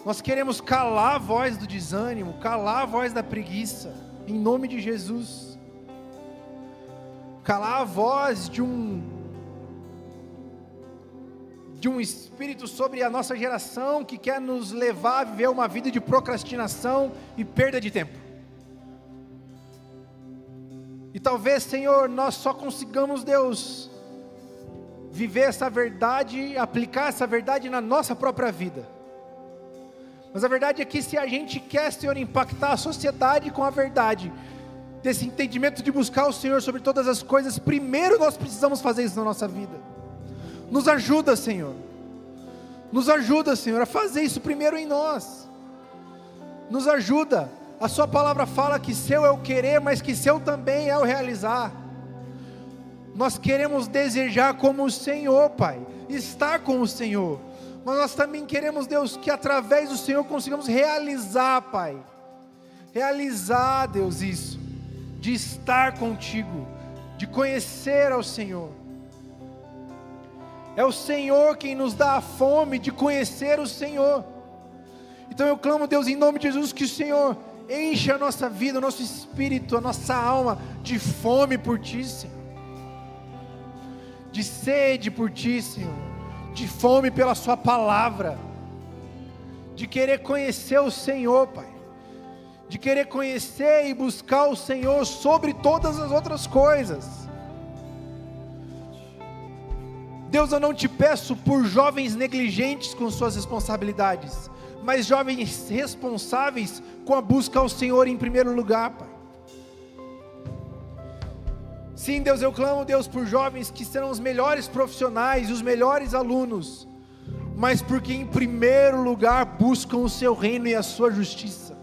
Nós queremos calar a voz do desânimo, calar a voz da preguiça, em nome de Jesus. Calar a voz de um espírito sobre a nossa geração que quer nos levar a viver uma vida de procrastinação e perda de tempo. E talvez, Senhor, nós só consigamos, Deus, viver essa verdade, aplicar essa verdade na nossa própria vida. Mas a verdade é que se a gente quer, Senhor, impactar a sociedade com a verdade, desse entendimento de buscar o Senhor sobre todas as coisas, primeiro nós precisamos fazer isso na nossa vida. Nos ajuda, Senhor. Nos ajuda, Senhor, a fazer isso primeiro em nós. Nos ajuda. A sua palavra fala que seu é o querer, mas que seu também é o realizar. Nós queremos desejar como o Senhor, Pai, estar com o Senhor, mas nós também queremos, Deus, que através do Senhor consigamos realizar, Pai, realizar, Deus, isso, de estar contigo, de conhecer ao Senhor. É o Senhor quem nos dá a fome de conhecer o Senhor. Então eu clamo, Deus, em nome de Jesus, que o Senhor encha a nossa vida, o nosso espírito, a nossa alma de fome por Ti, Senhor, de sede por Ti, Senhor, de fome pela Sua palavra, de querer conhecer o Senhor, Pai, de querer conhecer e buscar o Senhor sobre todas as outras coisas. Deus, eu não te peço por jovens negligentes com suas responsabilidades, mas jovens responsáveis com a busca ao Senhor em primeiro lugar, Pai. Sim, Deus, eu clamo, Deus, por jovens que serão os melhores profissionais, os melhores alunos, mas porque em primeiro lugar buscam o Seu reino e a Sua justiça.